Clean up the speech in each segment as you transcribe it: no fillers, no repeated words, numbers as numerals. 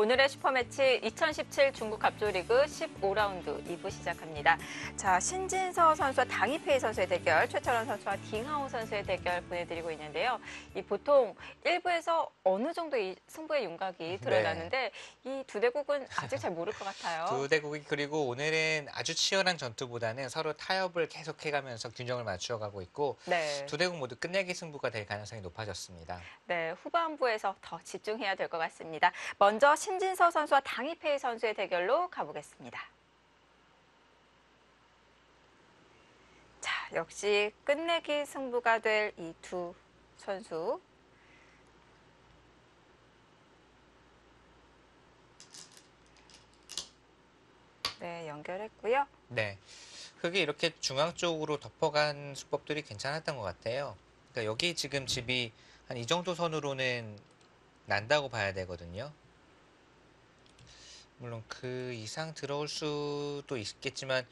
오늘의 슈퍼매치 2017 중국 갑조리그 15라운드 2부 시작합니다. 자, 신진서 선수와 당이페이 선수의 대결, 최철원 선수와 딩하오 선수의 대결 보내드리고 있는데요. 이 보통 1부에서 어느 정도 이 승부의 윤곽이 드러나는데 이 두 대국은 아직 잘 모를 것 같아요. 두 대국이 그리고 오늘은 아주 치열한 전투보다는 서로 타협을 계속해가면서 균형을 맞추어가고 있고 네. 두 대국 모두 끝내기 승부가 될 가능성이 높아졌습니다. 네, 후반부에서 더 집중해야 될 것 같습니다. 먼저 신진서 선수와 당이페이 선수의 대결로 가보겠습니다. 자, 역시 끝내기 승부가 될 이 두 선수. 네, 연결했고요. 네, 흙이 이렇게 중앙 쪽으로 덮어간 수법들이 괜찮았던 것 같아요. 그러니까 여기 지금 집이 한 이 정도 선으로는 난다고 봐야 되거든요. 물론 그 이상 들어올 수도 있겠지만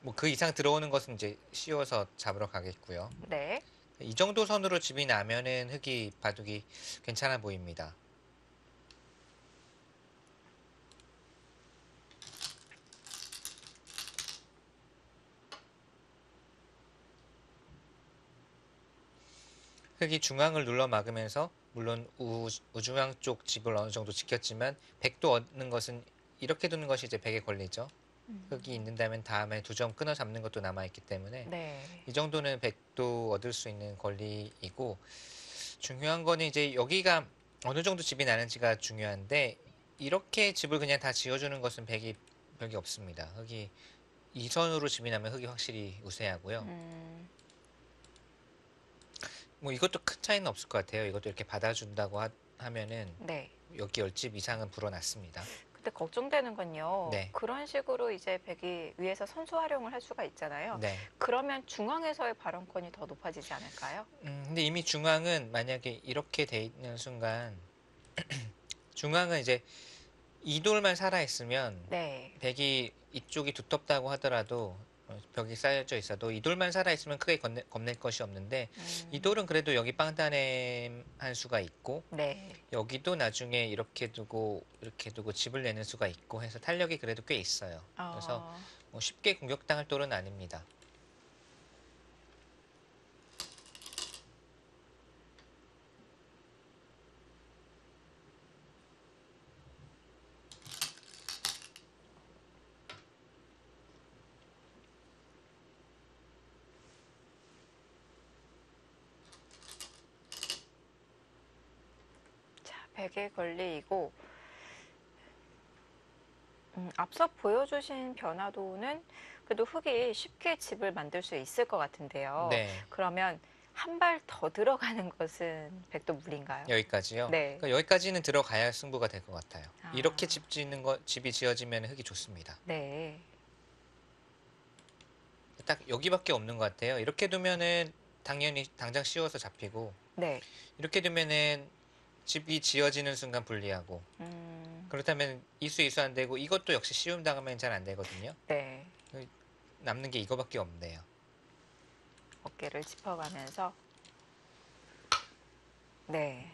뭐 그 이상 들어오는 것은 이제 쉬워서 잡으러 가겠고요. 네. 이 정도 선으로 집이 나면은 흙이 바둑이 괜찮아 보입니다. 흙이 중앙을 눌러 막으면서 물론 우중앙 쪽 집을 어느 정도 지켰지만 백도 얻는 것은 이렇게 두는 것이 이제 백에 걸리죠. 흙이 있는다면 다음에 두 점 끊어 잡는 것도 남아있기 때문에 네. 이 정도는 백도 얻을 수 있는 권리이고 중요한 거는 이제 여기가 어느 정도 집이 나는지가 중요한데 이렇게 집을 그냥 다 지어주는 것은 백이 별게 없습니다. 흙이 이 선으로 집이 나면 흙이 확실히 우세하고요. 뭐 이것도 큰 차이는 없을 것 같아요. 이것도 이렇게 받아준다고 하면은 네. 여기 10집 이상은 불어났습니다. 근데 걱정되는 건요. 네. 그런 식으로 이제 백이 위에서 선수 활용을 할 수가 있잖아요. 네. 그러면 중앙에서의 발언권이 더 높아지지 않을까요? 근데 이미 중앙은 만약에 이렇게 돼 있는 순간 중앙은 이제 이돌만 살아있으면 네. 백이 이쪽이 두텁다고 하더라도 벽이 쌓여져 있어도 이돌만 살아있으면 크게 겁낼 것이 없는데 이돌은 그래도 여기 빵따냄 한 수가 있고 네. 여기도 나중에 이렇게 두고 집을 내는 수가 있고 해서 탄력이 그래도 꽤 있어요. 그래서 뭐 쉽게 공격당할 돌은 아닙니다. 자, 백의 권리이고 앞서 보여주신 변화도는 그래도 흙이 쉽게 집을 만들 수 있을 것 같은데요. 네. 그러면 한 발 더 들어가는 것은 백도 무리인가요? 여기까지요? 네. 그러니까 여기까지는 들어가야 승부가 될 것 같아요. 아. 이렇게 집이 지어지면 흙이 좋습니다. 네. 딱 여기밖에 없는 것 같아요. 이렇게 두면은 당연히 당장 씌워서 잡히고 네. 이렇게 두면은 집이 지어지는 순간 불리하고 그렇다면 이수 안 되고 이것도 역시 씌움 당하면 잘 안 되거든요. 네. 남는 게 이거밖에 없네요. 어깨를 짚어가면서 네.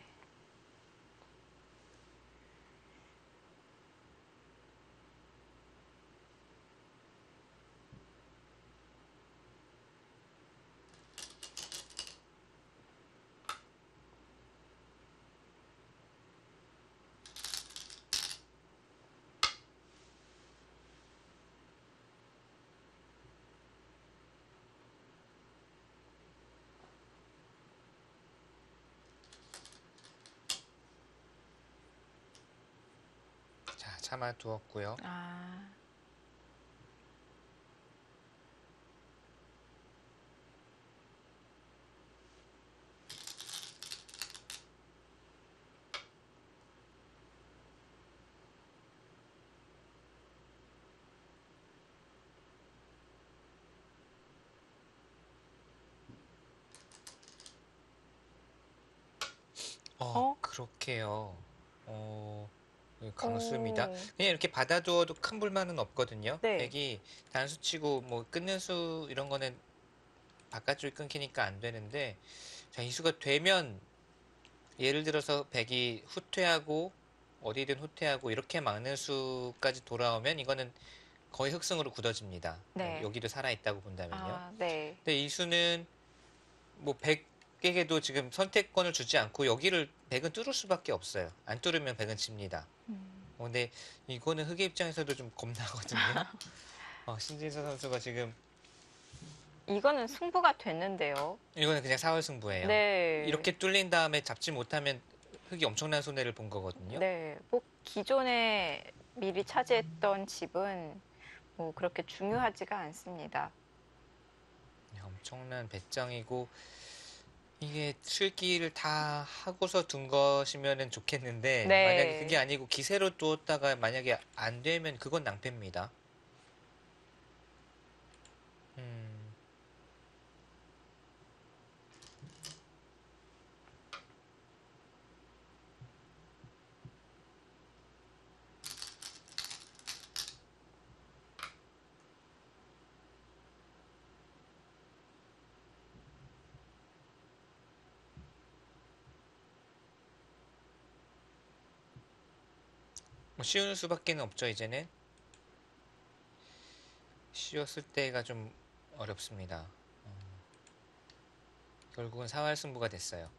자, 참아 두었고요. 아. 그렇게요. 강수입니다. 그냥 이렇게 받아두어도 큰 불만은 없거든요. 네. 백이 단수치고 뭐 끊는 수 이런 거는 바깥쪽이 끊기니까 안 되는데 자, 이 수가 되면 예를 들어서 백이 후퇴하고 어디든 후퇴하고 이렇게 막는 수까지 돌아오면 이거는 거의 흑승으로 굳어집니다. 네. 여기도 살아있다고 본다면요. 아, 네. 근데 이 수는 뭐 100에게도 지금 선택권을 주지 않고 여기를 100은 뚫을 수밖에 없어요. 안 뚫으면 100은 집니다. 근데 이거는 흑의 입장에서도 좀 겁나거든요. 신진서 선수가 지금 이거는 승부가 됐는데요. 이거는 그냥 4월 승부예요. 네. 이렇게 뚫린 다음에 잡지 못하면 흑이 엄청난 손해를 본 거거든요. 네. 뭐 기존에 미리 차지했던 집은 뭐 그렇게 중요하지가 않습니다. 엄청난 배짱이고 이게 술기를 다 하고서 둔 것이면은 좋겠는데 네. 만약에 그게 아니고 기세로 두었다가 만약에 안 되면 그건 낭패입니다. 음, 뭐 쉬운 수밖에 없죠. 이제는 쉬웠을 때가 좀 어렵습니다. 결국은 4할 승부가 됐어요.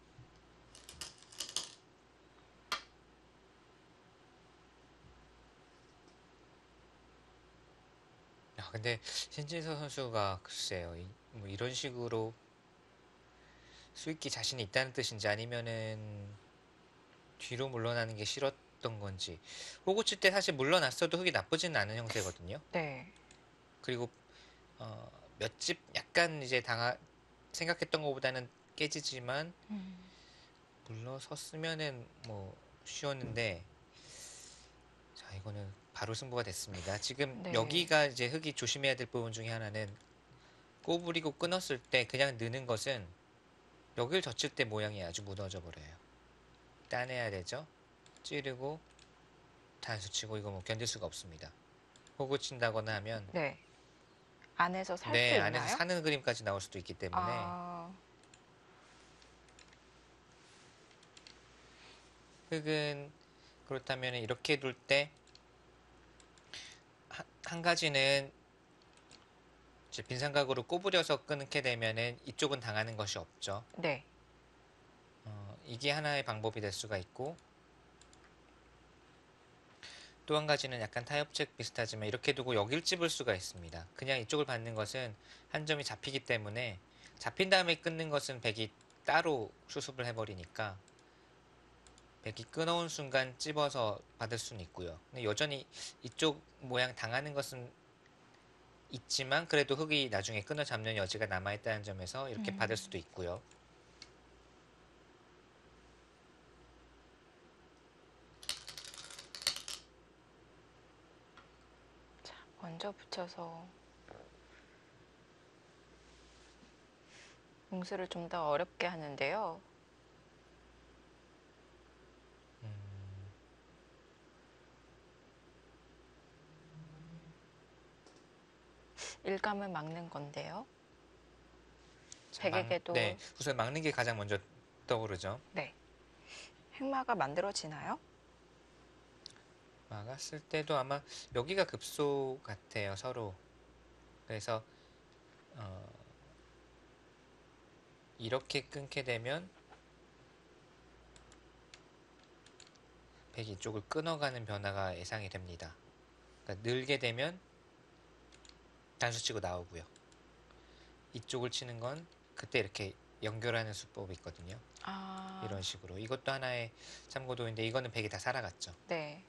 근데 신진서 선수가 글쎄요, 뭐 이런 식으로 수익기 자신이 있다는 뜻인지 아니면은 뒤로 물러나는 게 싫었던 건지. 호구 칠 때 사실 물러났어도 흙이 나쁘지는 않은 형태거든요. 네. 그리고 몇 집 약간 이제 생각했던 것보다는 깨지지만 물러섰으면은 뭐 쉬웠는데 자 이거는 바로 승부가 됐습니다. 지금 네. 여기가 이제 흙이 조심해야 될 부분 중에 하나는 꼬부리고 끊었을 때 그냥 느는 것은 여길 젖힐 때 모양이 아주 무너져 버려요. 따내야 되죠. 찌르고 단수 치고 이거 뭐 견딜 수가 없습니다. 호구 친다거나 하면 네. 안에서 살 수 네, 있나요? 안에서 사는 그림까지 나올 수도 있기 때문에 아, 흙은 그렇다면 이렇게 둘 때 한 가지는 이제 빈삼각으로 꼬부려서 끊게 되면은 이쪽은 당하는 것이 없죠. 네. 이게 하나의 방법이 될 수가 있고 또 한 가지는 약간 타협책 비슷하지만 이렇게 두고 여길 찝을 수가 있습니다. 그냥 이쪽을 받는 것은 한 점이 잡히기 때문에 잡힌 다음에 끊는 것은 백이 따로 수습을 해버리니까 백이 끊어온 순간 찝어서 받을 수는 있고요. 근데 여전히 이쪽 모양 당하는 것은 있지만 그래도 흙이 나중에 끊어 잡는 여지가 남아있다는 점에서 이렇게 받을 수도 있고요. 자, 먼저 붙여서 웅수를 좀 더 어렵게 하는데요. 일감을 막는 건데요. 백에게도 네, 우선 막는 게 가장 먼저 떠오르죠. 네. 행마가 만들어지나요? 막았을 때도 아마 여기가 급소 같아요, 서로. 그래서 이렇게 끊게 되면 백이 이쪽을 끊어가는 변화가 예상이 됩니다. 그러니까 늘게 되면 단수치고 나오고요. 이쪽을 치는 건 그때 이렇게 연결하는 수법이 있거든요. 아, 이런 식으로. 이것도 하나의 참고도인데 이거는 백이 다 살아갔죠. 네.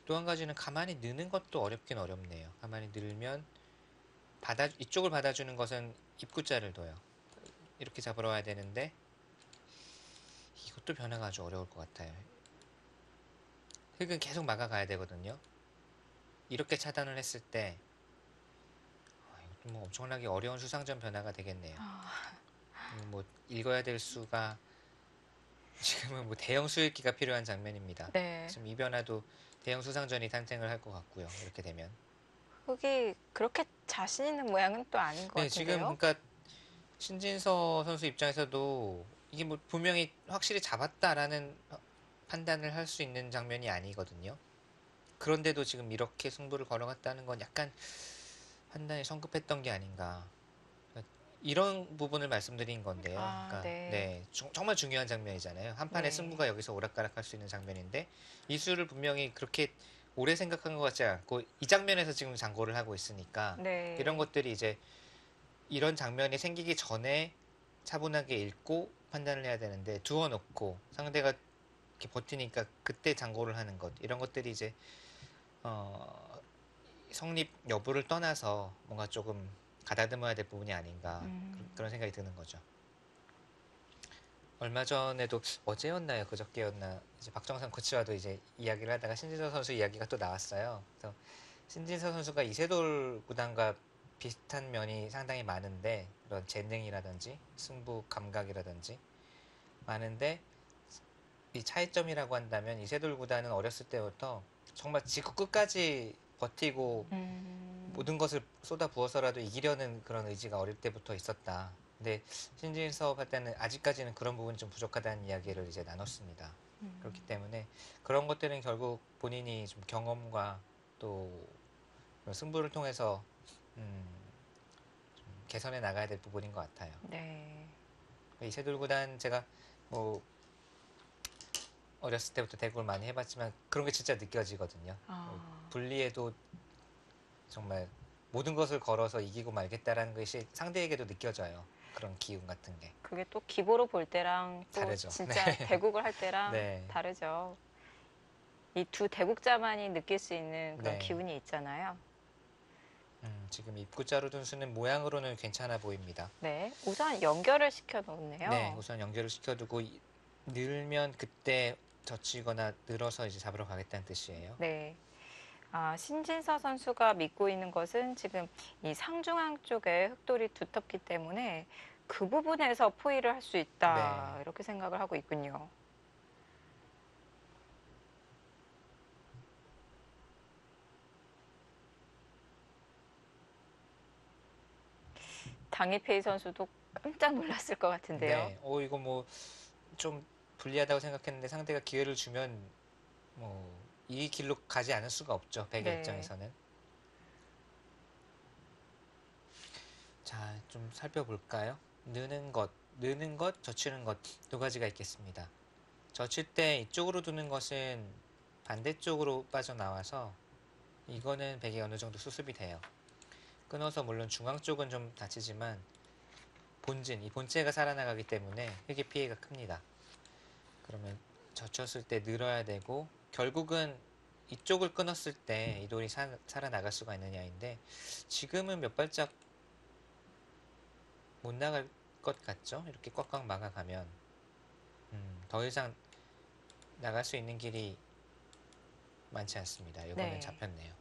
또 한 가지는 가만히 느는 것도 어렵긴 어렵네요. 가만히 늘면 이쪽을 받아주는 것은 입구자를 둬요. 이렇게 잡으러 와야 되는데 이것도 변화가 아주 어려울 것 같아요. 흙은 계속 막아가야 되거든요. 이렇게 차단을 했을 때 이것도 뭐 엄청나게 어려운 수상전 변화가 되겠네요. 뭐 읽어야 될 수가 지금은 뭐 대형 수읽기가 필요한 장면입니다. 네. 지금 이 변화도 대형 수상전이 탄생을 할 것 같고요. 이렇게 되면 흙이 그렇게 자신 있는 모양은 또 아닌 것 네, 지금 같은데요. 그러니까 신진서 선수 입장에서도 이게 뭐 분명히 확실히 잡았다라는 판단을 할 수 있는 장면이 아니거든요. 그런데도 지금 이렇게 승부를 걸어갔다는 건 약간 판단이 성급했던 게 아닌가. 그러니까 이런 부분을 말씀드린 건데요. 아, 그러니까 네. 네, 정말 중요한 장면이잖아요. 한 판의 네. 승부가 여기서 오락가락할 수 있는 장면인데 이수를 분명히 그렇게 오래 생각한 것 같지 않고 이 장면에서 지금 장고를 하고 있으니까 이런 네. 것들이 이제 이런 장면이 생기기 전에 차분하게 읽고 판단을 해야 되는데 두어놓고 상대가 이렇게 버티니까 그때 장고를 하는 것 이런 것들이 이제 어, 성립 여부를 떠나서 뭔가 조금 가다듬어야 될 부분이 아닌가 음. 그런 생각이 드는 거죠. 얼마 전에도 어제였나요? 그저께였나? 이제 박정상 코치와도 이제 이야기를 하다가 신진서 선수 이야기가 또 나왔어요. 그래서 신진서 선수가 이세돌 구단과 비슷한 면이 상당히 많은데 그런 재능이라든지 승부 감각이라든지 많은데 이 차이점이라고 한다면 이세돌 구단은 어렸을 때부터 정말 지구 끝까지 버티고 음. 모든 것을 쏟아 부어서라도 이기려는 그런 의지가 어릴 때부터 있었다. 근데 신진섭 할 때는 아직까지는 그런 부분이 좀 부족하다는 이야기를 이제 나눴습니다. 그렇기 때문에 그런 것들은 결국 본인이 좀 경험과 또 승부를 통해서 음, 좀 개선해 나가야 될 부분인 것 같아요. 네. 이세돌 구단 제가 뭐 어렸을 때부터 대구를 많이 해봤지만 그런 게 진짜 느껴지거든요. 아. 분리해도 정말 모든 것을 걸어서 이기고 말겠다라는 것이 상대에게도 느껴져요. 그런 기운 같은 게 그게 또 기보로 볼 때랑 또 다르죠. 진짜 대국을 할 때랑 네, 다르죠. 이 두 대국자만이 느낄 수 있는 그런 네. 기운이 있잖아요. 지금 입구자루 둔수는 모양으로는 괜찮아 보입니다. 네. 우선 연결을 시켜 네, 놓네요. 우선 연결을 시켜두고 늘면 그때 젖히거나 늘어서 이제 잡으러 가겠다는 뜻이에요. 네. 아, 신진서 선수가 믿고 있는 것은 지금 이 상중앙 쪽에 흑돌이 두텁기 때문에 그 부분에서 포위를 할 수 있다. 네, 이렇게 생각을 하고 있군요. 당이페이 선수도 깜짝 놀랐을 것 같은데요. 네. 이거 뭐 좀 불리하다고 생각했는데 상대가 기회를 주면 뭐 이 길로 가지 않을 수가 없죠. 백의 네. 입장에서는. 자, 좀 살펴볼까요? 느는 것, 젖히는 것 두 가지가 있겠습니다. 젖힐 때 이쪽으로 두는 것은 반대쪽으로 빠져나와서 이거는 백이 어느 정도 수습이 돼요. 끊어서 물론 중앙 쪽은 좀 다치지만 이 본체가 살아나가기 때문에 흙의 피해가 큽니다. 그러면 젖혔을 때 늘어야 되고 결국은 이쪽을 끊었을 때 이 돌이 살아나갈 수가 있느냐인데 지금은 몇 발짝 못 나갈 것 같죠? 이렇게 꽉꽉 막아가면 더 이상 나갈 수 있는 길이 많지 않습니다. 이거는 네. 잡혔네요.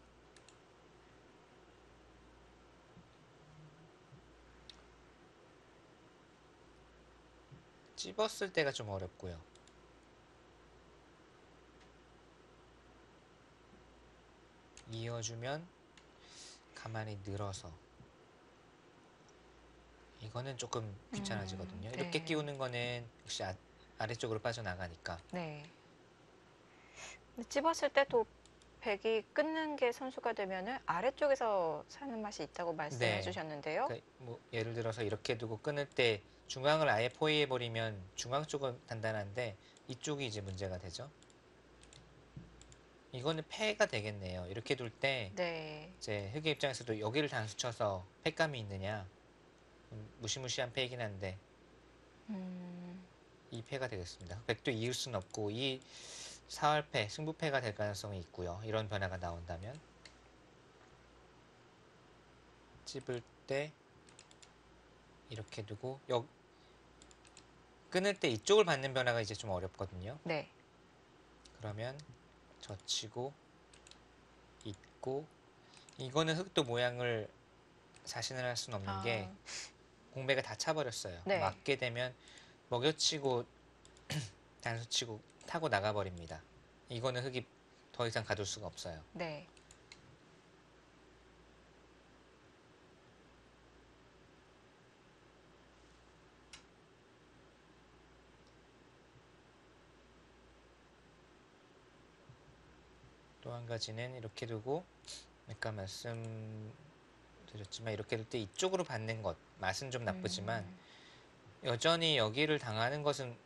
찝었을 때가 좀 어렵고요. 이어주면 가만히 늘어서 이거는 조금 귀찮아지거든요. 이렇게 네. 끼우는 거는 역시 아래쪽으로 빠져나가니까 네. 근데 찝었을 때 또 백이 끊는 게 선수가 되면은 아래쪽에서 사는 맛이 있다고 말씀해 네. 주셨는데요. 그러니까 뭐 예를 들어서 이렇게 두고 끊을 때 중앙을 아예 포위해 버리면 중앙 쪽은 단단한데 이쪽이 이제 문제가 되죠. 이거는 패가 되겠네요. 이렇게 둘 때 네. 이제 흑의 입장에서도 여기를 단수 쳐서 패감이 있느냐 무시무시한 패이긴 한데 음. 이 패가 되겠습니다. 백도 이을 수는 없고 이 사활패, 승부패가 될 가능성이 있고요. 이런 변화가 나온다면 찝을 때 이렇게 두고 끊을 때 이쪽을 받는 변화가 이제 좀 어렵거든요. 네. 그러면 젖히고 잇고 이거는 흑도 모양을 자신을 할 수는 없는 게 아, 공배가 다 차버렸어요. 네. 맞게 되면 먹여치고 단수치고 타고 나가버립니다. 이거는 흑이 더 이상 가둘 수가 없어요. 네. 또 한 가지는 이렇게 두고 아까 말씀드렸지만 이렇게 둘 때 이쪽으로 받는 것 맛은 좀 나쁘지만 여전히 여기를 당하는 것은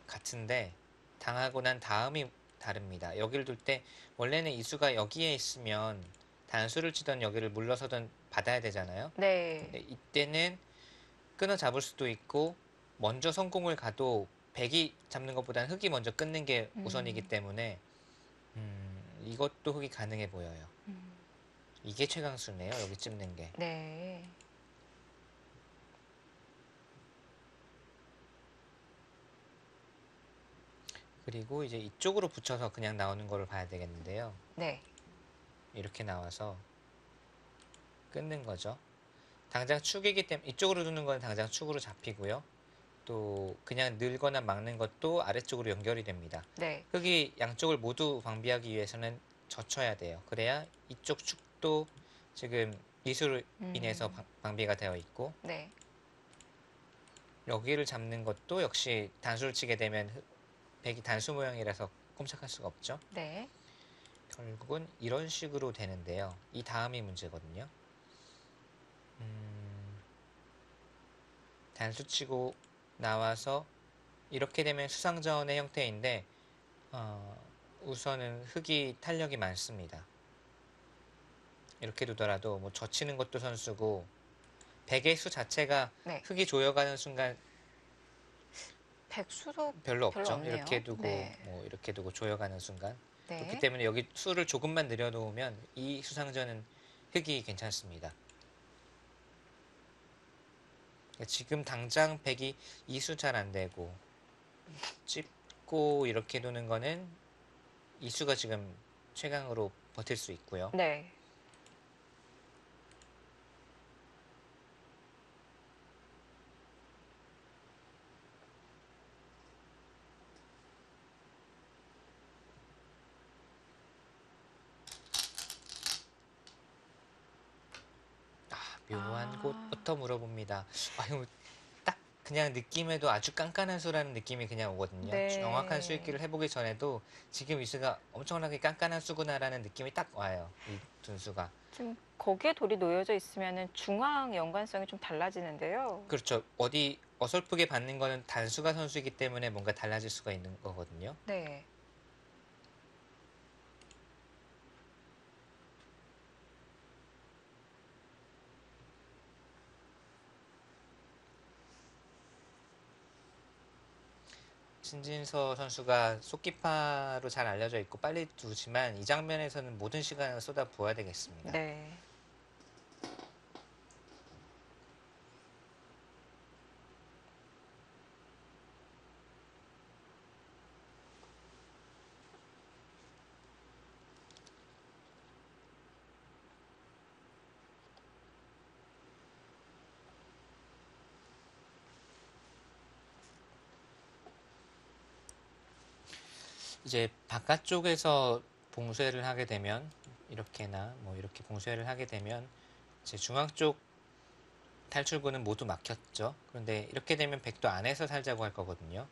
같은데 당하고 난 다음이 다릅니다. 여기를 둘 때 원래는 이수가 여기에 있으면 단수를 치던 여기를 물러서던 받아야 되잖아요. 네. 근데 이때는 끊어 잡을 수도 있고 먼저 성공을 가도 백이 잡는 것보다는 흑이 먼저 끊는 게 우선이기 때문에 이것도 흑이 가능해 보여요. 이게 최강수네요. 여기 찝는 게. 네. 그리고 이제 이쪽으로 붙여서 그냥 나오는 거를 봐야 되겠는데요. 네. 이렇게 나와서 끊는 거죠. 당장 축이기 때문에 이쪽으로 두는 건 당장 축으로 잡히고요. 또 그냥 늘거나 막는 것도 아래쪽으로 연결이 됩니다. 네. 흑이 양쪽을 모두 방비하기 위해서는 젖혀야 돼요. 그래야 이쪽 축도 지금 이수로 인해서 방비가 되어 있고 네. 여기를 잡는 것도 역시 단수를 치게 되면 백이 단수 모양이라서 꼼짝할 수가 없죠. 네. 결국은 이런 식으로 되는데요. 이 다음이 문제거든요. 단수 치고 나와서 이렇게 되면 수상전의 형태인데 우선은 흑이 탄력이 많습니다. 이렇게 두더라도 뭐 젖히는 것도 선수고 백의 수 자체가 네. 흑이 조여가는 순간 백수도 별로 없죠. 없네요. 이렇게 두고 네. 뭐 이렇게 두고 조여가는 순간 네. 그렇기 때문에 여기 수를 조금만 늘여놓으면 이 수상전은 흑이 괜찮습니다. 그러니까 지금 당장 백이 이수 잘 안 되고 찝고 이렇게 두는 거는 이수가 지금 최강으로 버틸 수 있고요. 네. 묘한 곳부터 물어봅니다. 이거 딱 그냥 느낌에도 아주 깐깐한 수라는 느낌이 그냥 오거든요. 네. 정확한 수익기를 해보기 전에도 지금 이 수가 엄청나게 깐깐한 수구나라는 느낌이 딱 와요. 이 둔수가. 지금 거기에 돌이 놓여져 있으면은 중앙 연관성이 좀 달라지는데요. 그렇죠. 어디 어설프게 받는 거는 단수가 선수이기 때문에 뭔가 달라질 수가 있는 거거든요. 네. 신진서 선수가 속기파로 잘 알려져 있고 빨리 두지만 이 장면에서는 모든 시간을 쏟아 부어야 되겠습니다. 네. 이제 바깥쪽에서 봉쇄를 하게 되면 이렇게나 뭐 이렇게 봉쇄를 하게 되면 이제 중앙 쪽 탈출구는 모두 막혔죠. 그런데 이렇게 되면 백도 안에서 살자고 할 거거든요.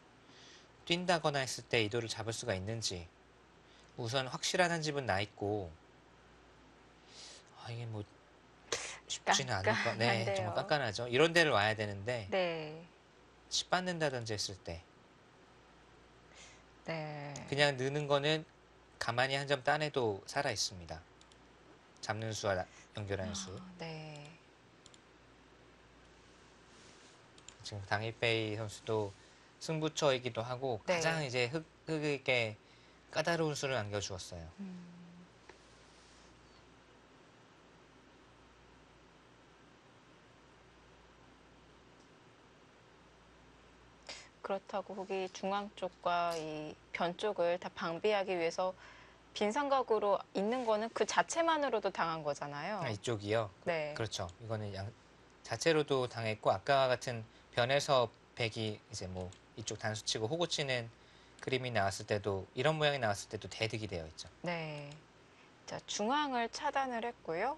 뛴다거나 했을 때 이도를 잡을 수가 있는지 우선 확실한 한 집은 나 있고 이게 뭐 쉽지는 않을 거. 네, 깐깐한데요. 정말 깐깐하죠. 이런 데를 와야 되는데 네. 집 받는다든지 했을 때 네. 그냥 느는 거는 가만히 한 점 따내도 살아 있습니다. 잡는 수와 연결하는 수. 네. 지금 당일페이 선수도 승부처이기도 하고 네. 가장 이제 흑에게 까다로운 수를 안겨주었어요. 그렇다고 흑이 중앙 쪽과 이 변 쪽을 다 방비하기 위해서 빈 삼각으로 있는 거는 그 자체만으로도 당한 거잖아요. 이쪽이요. 네. 그렇죠. 이거는 자체로도 당했고 아까와 같은 변에서 백이 이제 뭐 이쪽 단수치고 호구치는 그림이 나왔을 때도 이런 모양이 나왔을 때도 대득이 되어 있죠. 네. 자, 중앙을 차단을 했고요.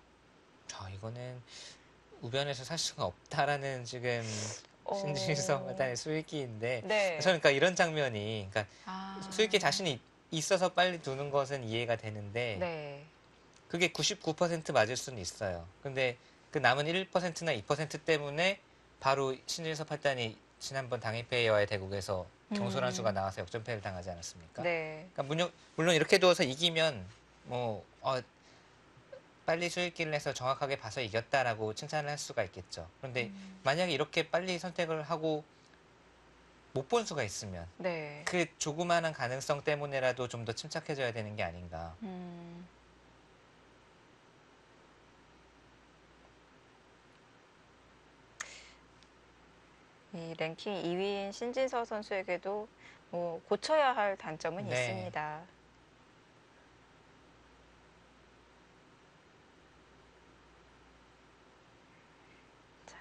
이거는 우변에서 살 수가 없다라는 지금 신진서 일단의 수익기인데 네. 저는 그러니까 이런 장면이 그러니까 아. 수익기 자신이 있어서 빨리 두는 것은 이해가 되는데 네. 그게 99% 맞을 수는 있어요. 근데 그 남은 1%나 2% 때문에 바로 신진서 8단이 지난번 당일페이와의 대국에서 경솔한 수가 나와서 역전패를 당하지 않았습니까? 네. 그러니까 물론 이렇게 두어서 이기면 뭐 빨리 수익기를 해서 정확하게 봐서 이겼다라고 칭찬을 할 수가 있겠죠. 그런데 만약에 이렇게 빨리 선택을 하고 못 본 수가 있으면 네. 그 조그마한 가능성 때문에라도 좀 더 침착해져야 되는 게 아닌가. 음. 이 랭킹 2위인 신진서 선수에게도 뭐 고쳐야 할 단점은 네. 있습니다. 자,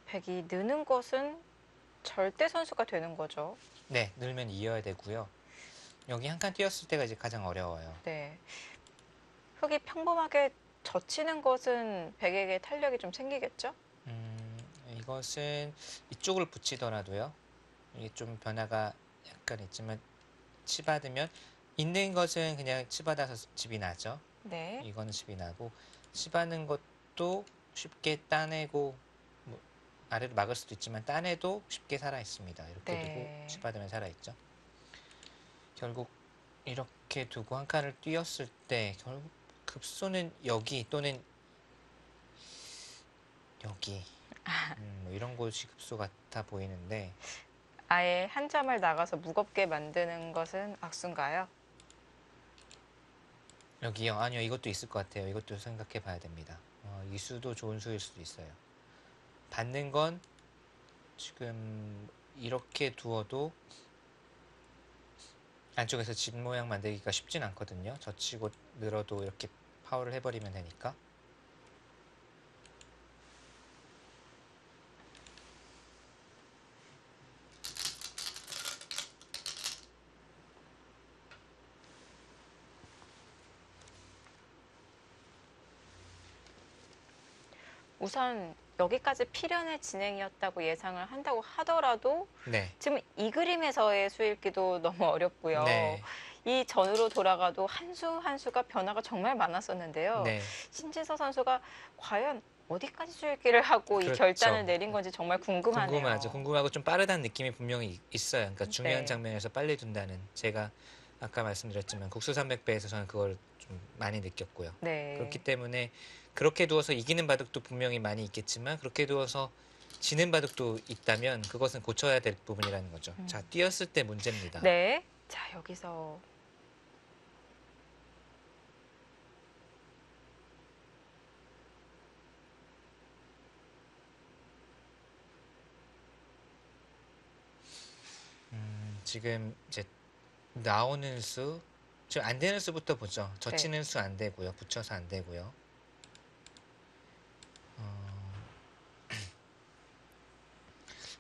백이 느는 것은 절대 선수가 되는 거죠. 네, 늘면 이어야 되고요. 여기 한 칸 띄었을 때가 이제 가장 어려워요. 네. 흙이 평범하게 젖히는 것은 백에게 탄력이 좀 생기겠죠? 이것은 이쪽을 붙이더라도요. 이게 좀 변화가 약간 있지만 치받으면 있는 것은 그냥 치받아서 집이 나죠. 네. 이거는 집이 나고 치받는 것도 쉽게 따내고 뭐 아래로 막을 수도 있지만 따내도 쉽게 살아 있습니다. 이렇게 두고 네. 치받으면 살아 있죠. 결국 이렇게 두고 한 칸을 띄었을 때 결국 급소는 여기 또는 여기 뭐 이런 곳이 급소 같아 보이는데 아예 한 점을 나가서 무겁게 만드는 것은 악순가요? 여기요? 아니요, 이것도 있을 것 같아요. 이것도 생각해 봐야 됩니다. 이 수도 좋은 수일 수도 있어요. 받는 건 지금 이렇게 두어도 안쪽에서 집 모양 만들기가 쉽진 않거든요. 젖히고 늘어도 이렇게 파워를 해버리면 되니까. 우선 여기까지 필연의 진행이었다고 예상을 한다고 하더라도 네, 지금 이 그림에서의 수읽기도 너무 어렵고요. 네, 이 전으로 돌아가도 한 수 한 수가 변화가 정말 많았었는데요. 네. 신진서 선수가 과연 어디까지 수읽기를 하고 이 그렇죠. 결단을 내린 건지 정말 궁금하네요. 궁금하죠. 궁금하고 좀 빠르다는 느낌이 분명히 있어요. 그러니까 중요한 네. 장면에서 빨리 둔다는 제가 아까 말씀드렸지만 국수 300배에서 저는 그걸 좀 많이 느꼈고요. 네. 그렇기 때문에 그렇게 두어서 이기는 바둑도 분명히 많이 있겠지만 그렇게 두어서 지는 바둑도 있다면 그것은 고쳐야 될 부분이라는 거죠. 자, 뛰었을 때 문제입니다. 네. 자, 여기서 지금 이제 나오는 수, 지금 안 되는 수부터 보죠. 젖히는 네. 수 안 되고요. 붙여서 안 되고요.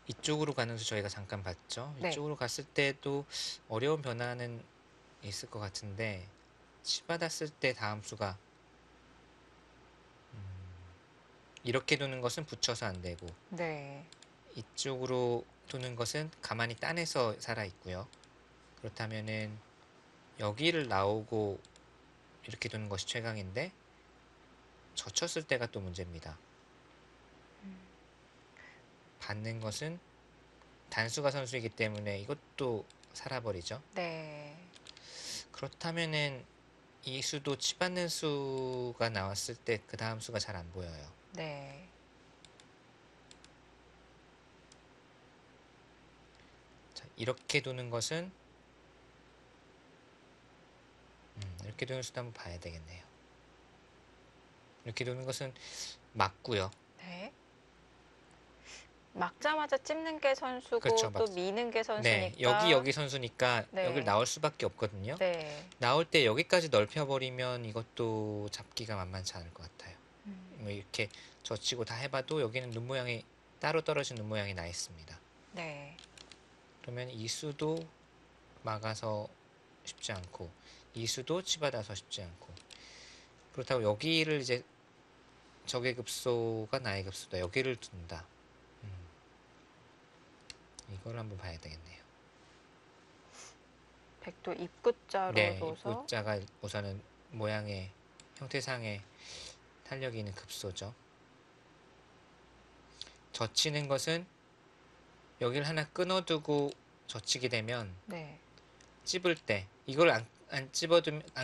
이쪽으로 가는 수 저희가 잠깐 봤죠. 네. 이쪽으로 갔을 때도 어려운 변화는 있을 것 같은데 치받았을 때 다음 수가 이렇게 두는 것은 붙여서 안 되고 네. 이쪽으로 두는 것은 가만히 따내서 살아 있고요. 그렇다면은 여기를 나오고 이렇게 두는 것이 최강인데 젖혔을 때가 또 문제입니다. 받는 것은 단수가 선수이기 때문에 이것도 살아버리죠. 네. 그렇다면은 이 수도 치받는 수가 나왔을 때 그 다음 수가 잘 안 보여요. 네. 자, 이렇게 두는 것은 이렇게 두는 수도 한번 봐야 되겠네요. 이렇게 두는 것은 맞고요. 네. 막자마자 찝는 게 선수고 그렇죠. 또 미는 게 선수니까. 네, 여기 선수니까 네. 여길 나올 수밖에 없거든요. 네. 나올 때 여기까지 넓혀버리면 이것도 잡기가 만만치 않을 것 같아요. 뭐 이렇게 젖히고 다 해봐도 여기는 눈 모양이 따로 떨어진 눈 모양이 나 있습니다. 네. 그러면 이 수도 막아서 쉽지 않고 이 수도 치받아서 쉽지 않고 그렇다고 여기를 이제 적의 급소가 나의 급소다 여기를 둔다. 이걸 한번 봐야 되겠네요. 백도 입구자로 네, 둬서 입구자가 우선은 모양의 형태상의 탄력이 있는 급소죠. 젖히는 것은 여기를 하나 끊어두고 젖히게 되면 네. 찝을 때 이걸 안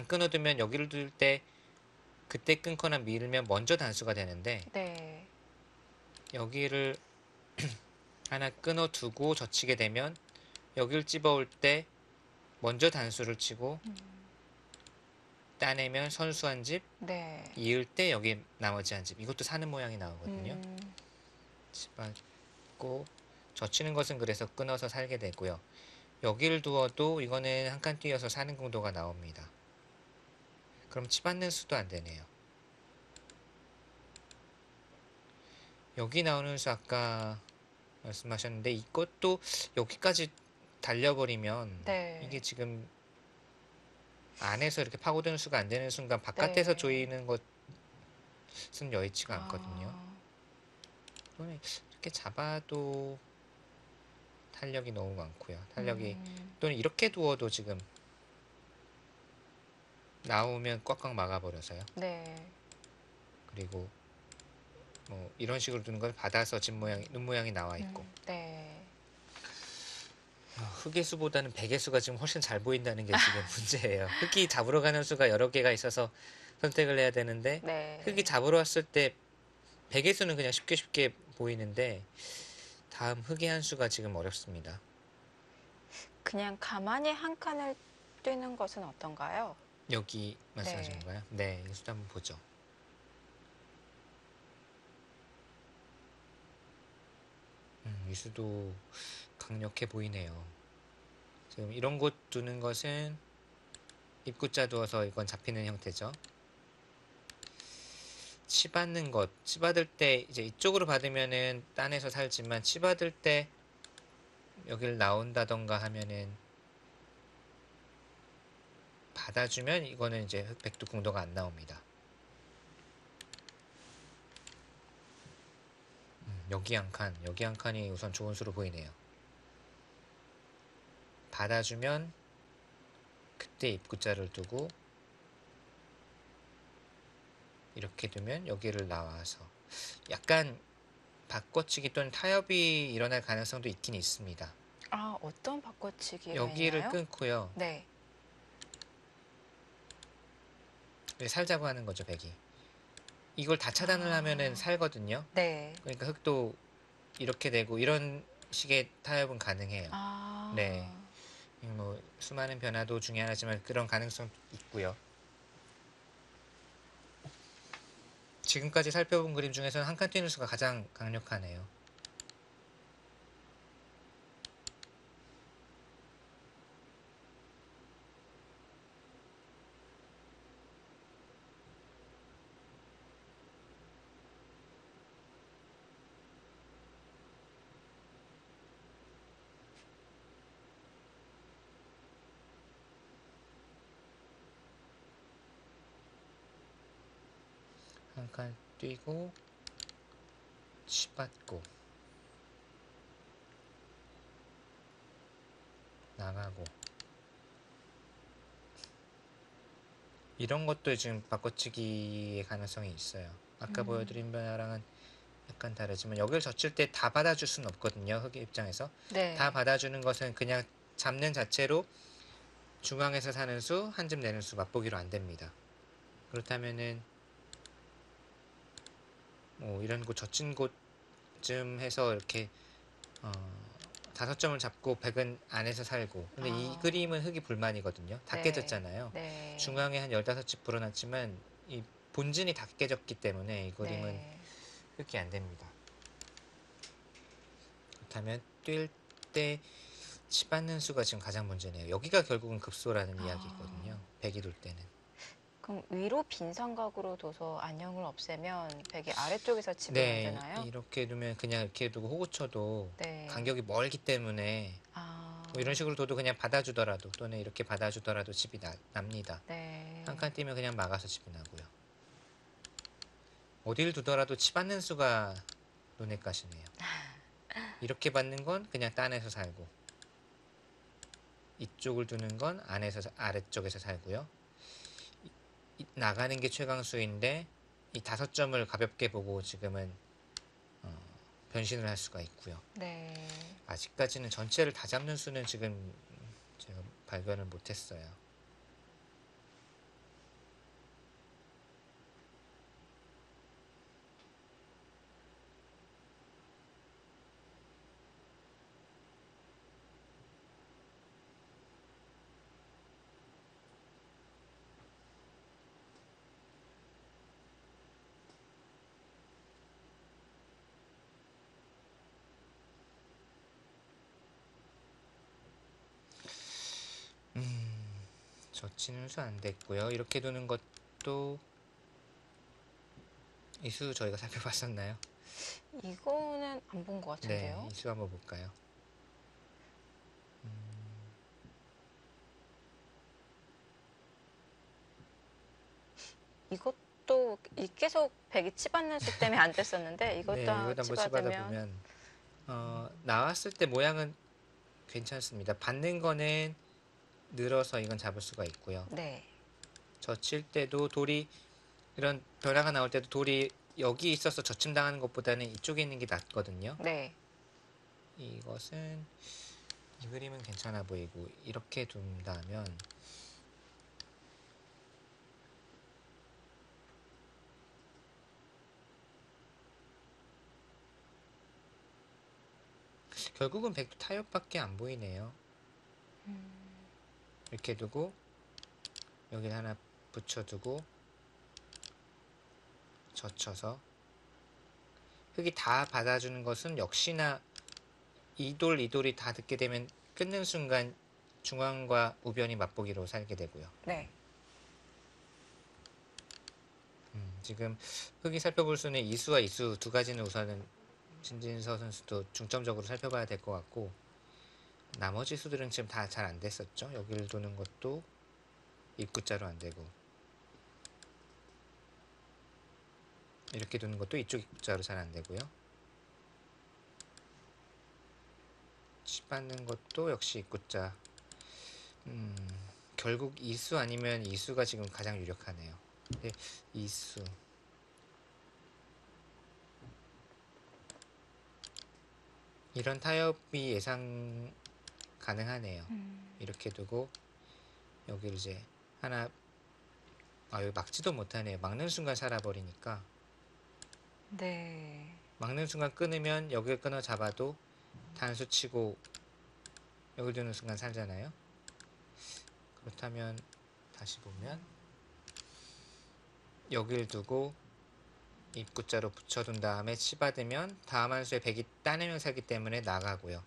끊어두면 여기를 둘 때 그때 끊거나 밀면 먼저 단수가 되는데 네. 여기를 하나 끊어두고 젖히게 되면 여기를 찝어올 때 먼저 단수를 치고 따내면 선수 한 집, 네. 이을 때 여기 나머지 한 집. 이것도 사는 모양이 나오거든요. 음, 찝었고 젖히는 것은 그래서 끊어서 살게 되고요. 여기를 두어도 이거는 한 칸 띄어서 사는 공도가 나옵니다. 그럼 치받는 수도 안 되네요. 여기 나오는 수 아까 말씀하셨는데 이것도 여기까지 달려버리면 네. 이게 지금 안에서 이렇게 파고드는 수가 안 되는 순간 바깥에서 네. 조이는 것은 여의치가 않거든요. 아, 또는 이렇게 잡아도 탄력이 너무 많고요. 탄력이 또는 이렇게 두어도 지금 나오면 꽉꽉 막아버려서요. 네. 그리고 뭐 이런 식으로 두는 건 받아서 눈 모양이 나와 있고 네. 흑의 수보다는 백의 수가 지금 훨씬 잘 보인다는 게 지금 문제예요. 흑이 잡으러 가는 수가 여러 개가 있어서 선택을 해야 되는데 네. 흑이 잡으러 왔을 때 백의 수는 그냥 쉽게 보이는데 다음 흑의 한 수가 지금 어렵습니다. 그냥 가만히 한 칸을 뛰는 것은 어떤가요? 여기 말씀하시는 네. 건가요? 네, 이 수도 한번 보죠. 이 수도 강력해 보이네요. 지금 이런 곳 두는 것은 입구자 두어서 이건 잡히는 형태죠. 치받는 것, 치받을 때 이제 이쪽으로 받으면은 딴에서 살지만 치받을 때 여기를 나온다던가 하면은 받아주면 이거는 이제 백두궁도가 안 나옵니다. 여기 한 칸이 우선 좋은 수로 보이네요. 받아주면 그때 입구자를 두고 이렇게 두면 여기를 나와서 약간 바꿔치기 또는 타협이 일어날 가능성도 있긴 있습니다. 아, 어떤 바꿔치기가 여기를 있나요? 끊고요. 네. 살자고 하는 거죠, 백이. 이걸 다 차단을 하면은 살거든요. 네. 그러니까 흑도 이렇게 되고 이런 식의 타협은 가능해요. 아, 네. 뭐 수많은 변화도 중에 하나지만 그런 가능성 있고요. 지금까지 살펴본 그림 중에서는 한 칸 뛰는 수가 가장 강력하네요. 한 칸 뛰고 치받고 나가고 이런 것도 지금 바꿔치기의 가능성이 있어요. 아까 보여드린 변화랑은 약간 다르지만 여기를 젖힐 때 다 받아줄 수는 없거든요. 흑의 입장에서. 네. 다 받아주는 것은 그냥 잡는 자체로 중앙에서 사는 수, 한 집 내는 수 맛보기로 안 됩니다. 그렇다면은 뭐 이런 곳 젖힌 곳쯤 해서 이렇게 5점을 잡고 백은 안에서 살고 근데 이 그림은 흑이 불만이거든요. 다 네. 깨졌잖아요. 네. 중앙에 한 15집 불어났지만 이 본진이 다 깨졌기 때문에 이 그림은 네. 흑이 안 됩니다. 그렇다면 뛸 때 치받는 수가 지금 가장 문제네요. 여기가 결국은 급소라는 이야기거든요. 백이 돌 때는. 그럼 위로 빈 삼각으로 둬서 안형을 없애면 백이 아래쪽에서 칩을 네, 만드나요? 이렇게 두면 그냥 이렇게 두고 호구 쳐도 네. 간격이 멀기 때문에 아, 뭐 이런 식으로 둬도 그냥 받아주더라도 또는 이렇게 받아주더라도 집이 납니다. 네. 한 칸 뛰면 그냥 막아서 집이 나고요. 어디를 두더라도 치받는 수가 눈에 가시네요. 이렇게 받는 건 그냥 딴에서 살고 이쪽을 두는 건 안에서 아래쪽에서 살고요. 나가는 게 최강수인데 이 5점을 가볍게 보고 지금은 변신을 할 수가 있고요. 네. 아직까지는 전체를 다 잡는 수는 지금 제가 발견을 못했어요. 젖히는 수 안 됐고요. 이렇게 두는 것도 이 수 저희가 살펴봤었나요? 이거는 안 본 것 네, 같은데요. 이 수 한번 볼까요? 이것도 계속 백이 치받는 수 때문에 안 됐었는데 네, 이것도 이것도 한번 치받아 치받으면 보면 나왔을 때 모양은 괜찮습니다. 받는 거는 늘어서 이건 잡을 수가 있고요. 네. 젖힐 때도 돌이 이런 변화가 나올 때도 돌이 여기 있어서 젖힘당하는 것보다는 이쪽에 있는 게 낫거든요. 네. 이것은 이 그림은 괜찮아 보이고 이렇게 둔다면 결국은 백도 타협밖에 안 보이네요. 이렇게 두고 여기 하나 붙여두고 젖혀서 흙이 다 받아주는 것은 역시나 이 돌이 다 닿게 되면 끊는 순간 중앙과 우변이 맞보기로 살게 되고요. 네. 지금 흙이 살펴볼 수는 이수와 이수 두 가지는 우선은 신진서 선수도 중점적으로 살펴봐야 될 것 같고 나머지 수들은 지금 다 잘 안 됐었죠. 여기를 도는 것도 입구자로 안 되고 이렇게 두는 것도 이쪽 입구자로 잘 안 되고요. 치받는 것도 역시 입구자. 결국 이수 아니면 이수가 지금 가장 유력하네요. 네, 이수. 이런 타협이 예상 가능하네요. 이렇게 두고 여기를 이제 하나 여기 막지도 못하네요. 막는 순간 살아버리니까 네. 막는 순간 끊으면 여기를 끊어 잡아도 단수 치고 여기 두는 순간 살잖아요. 그렇다면 다시 보면 여기를 두고 입구자로 붙여둔 다음에 치받으면 다음 한 수에 백이 따내면 살기 때문에 나가고요.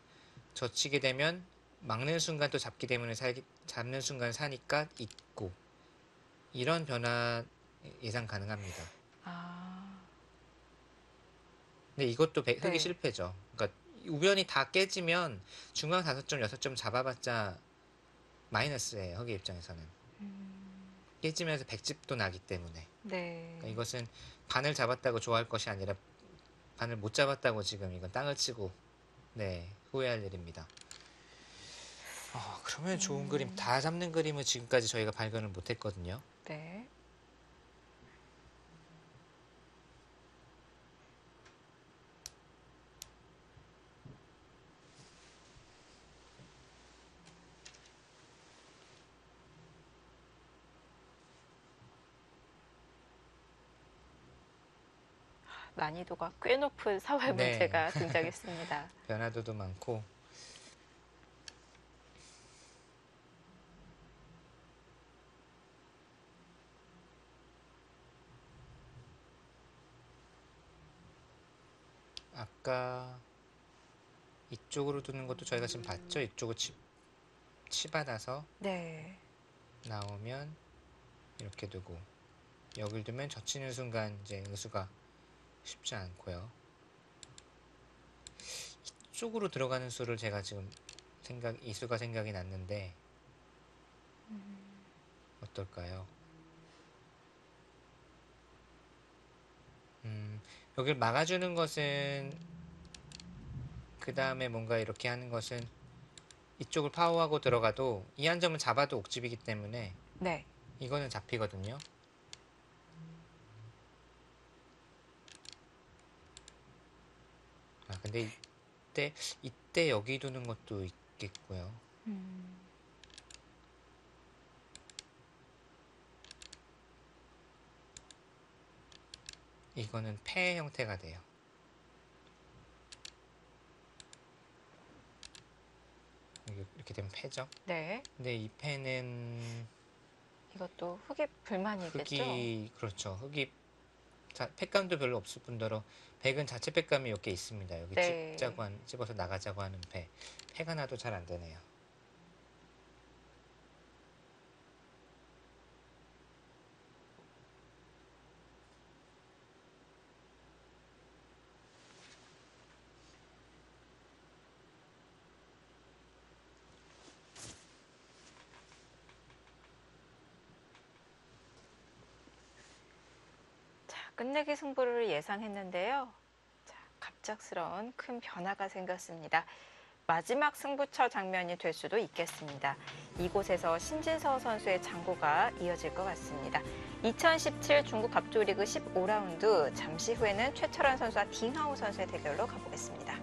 젖히게 되면 막는 순간 또 잡기 때문에 잡는 순간 사니까 있고 이런 변화 예상 가능합니다. 아. 근데 이것도 흙이 네. 실패죠. 그러니까 우변이 다 깨지면 중앙 5점, 6점 잡아봤자 마이너스예요. 흙의 입장에서는. 깨지면서 백집도 나기 때문에. 네. 그러니까 이것은 반을 잡았다고 좋아할 것이 아니라 반을 못 잡았다고 지금 이건 땅을 치고 후회할 일입니다. 그러면 좋은 그림 다 잡는 그림을 지금까지 저희가 발견을 못했거든요. 네. 난이도가 꽤 높은 사활 네. 문제가 등장했습니다. 변화도도 많고 아까 이쪽으로 두는 것도 저희가 지금 봤죠? 이쪽으로 치받아서 네. 나오면 이렇게 두고 여길 두면 젖히는 순간 이제 응수가 쉽지 않고요. 이쪽으로 들어가는 수를 제가 지금 이수가 생각이 났는데 어떨까요? 여길 막아주는 것은 그 다음에 뭔가 이렇게 하는 것은 이쪽을 파워하고 들어가도 이 한 점은 잡아도 옥집이기 때문에 네. 이거는 잡히거든요. 아, 근데 이때 여기 두는 것도 있겠고요. 음. 이거는 패 형태가 돼요. 이렇게 되면 패죠. 네. 근데 이 패는 이것도 흙이 불만이겠죠? 흙이 그렇죠. 흙이 팩감도 별로 없을 뿐더러 백은 자체 팩감이 몇 개 있습니다. 여기 네. 집어서 나가자고 하는 패가 나도 잘 안 되네요. 자, 끝내기 승부를 예상했는데요. 자, 갑작스러운 큰 변화가 생겼습니다. 마지막 승부처 장면이 될 수도 있겠습니다. 이곳에서 신진서 선수의 장고가 이어질 것 같습니다. 2017 중국 갑조리그 15라운드, 잠시 후에는 최철원 선수와 딩하오 선수의 대결로 가보겠습니다.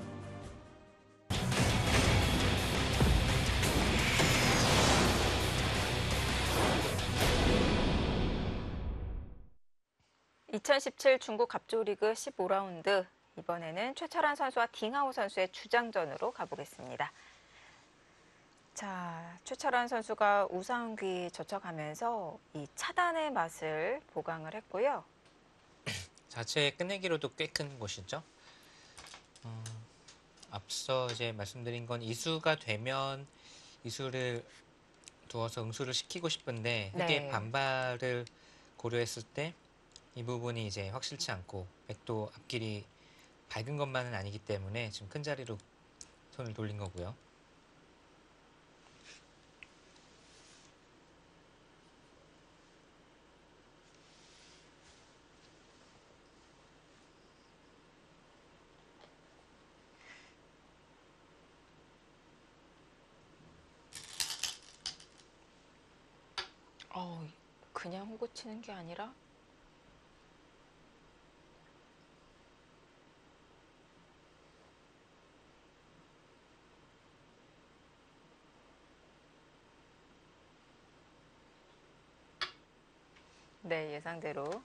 (2017) 중국 갑조리그 15라운드, 이번에는 최철원 선수와 딩하오 선수의 주장전으로 가보겠습니다. 자, 최철원 선수가 우상귀 젖혀가면서 이 차단의 맛을 보강을 했고요. 자체 끝내기로도 꽤 큰 곳이죠. 앞서 이제 말씀드린 건 이수가 되면 이수를 두어서 응수를 시키고 싶은데 흙의 네. 반발을 고려했을 때 이 부분이 이제 확실치 않고 백도 앞길이 밝은 것만은 아니기 때문에 지금 큰 자리로 손을 돌린 거고요. 그냥 호구 치는 게 아니라 네, 예상대로.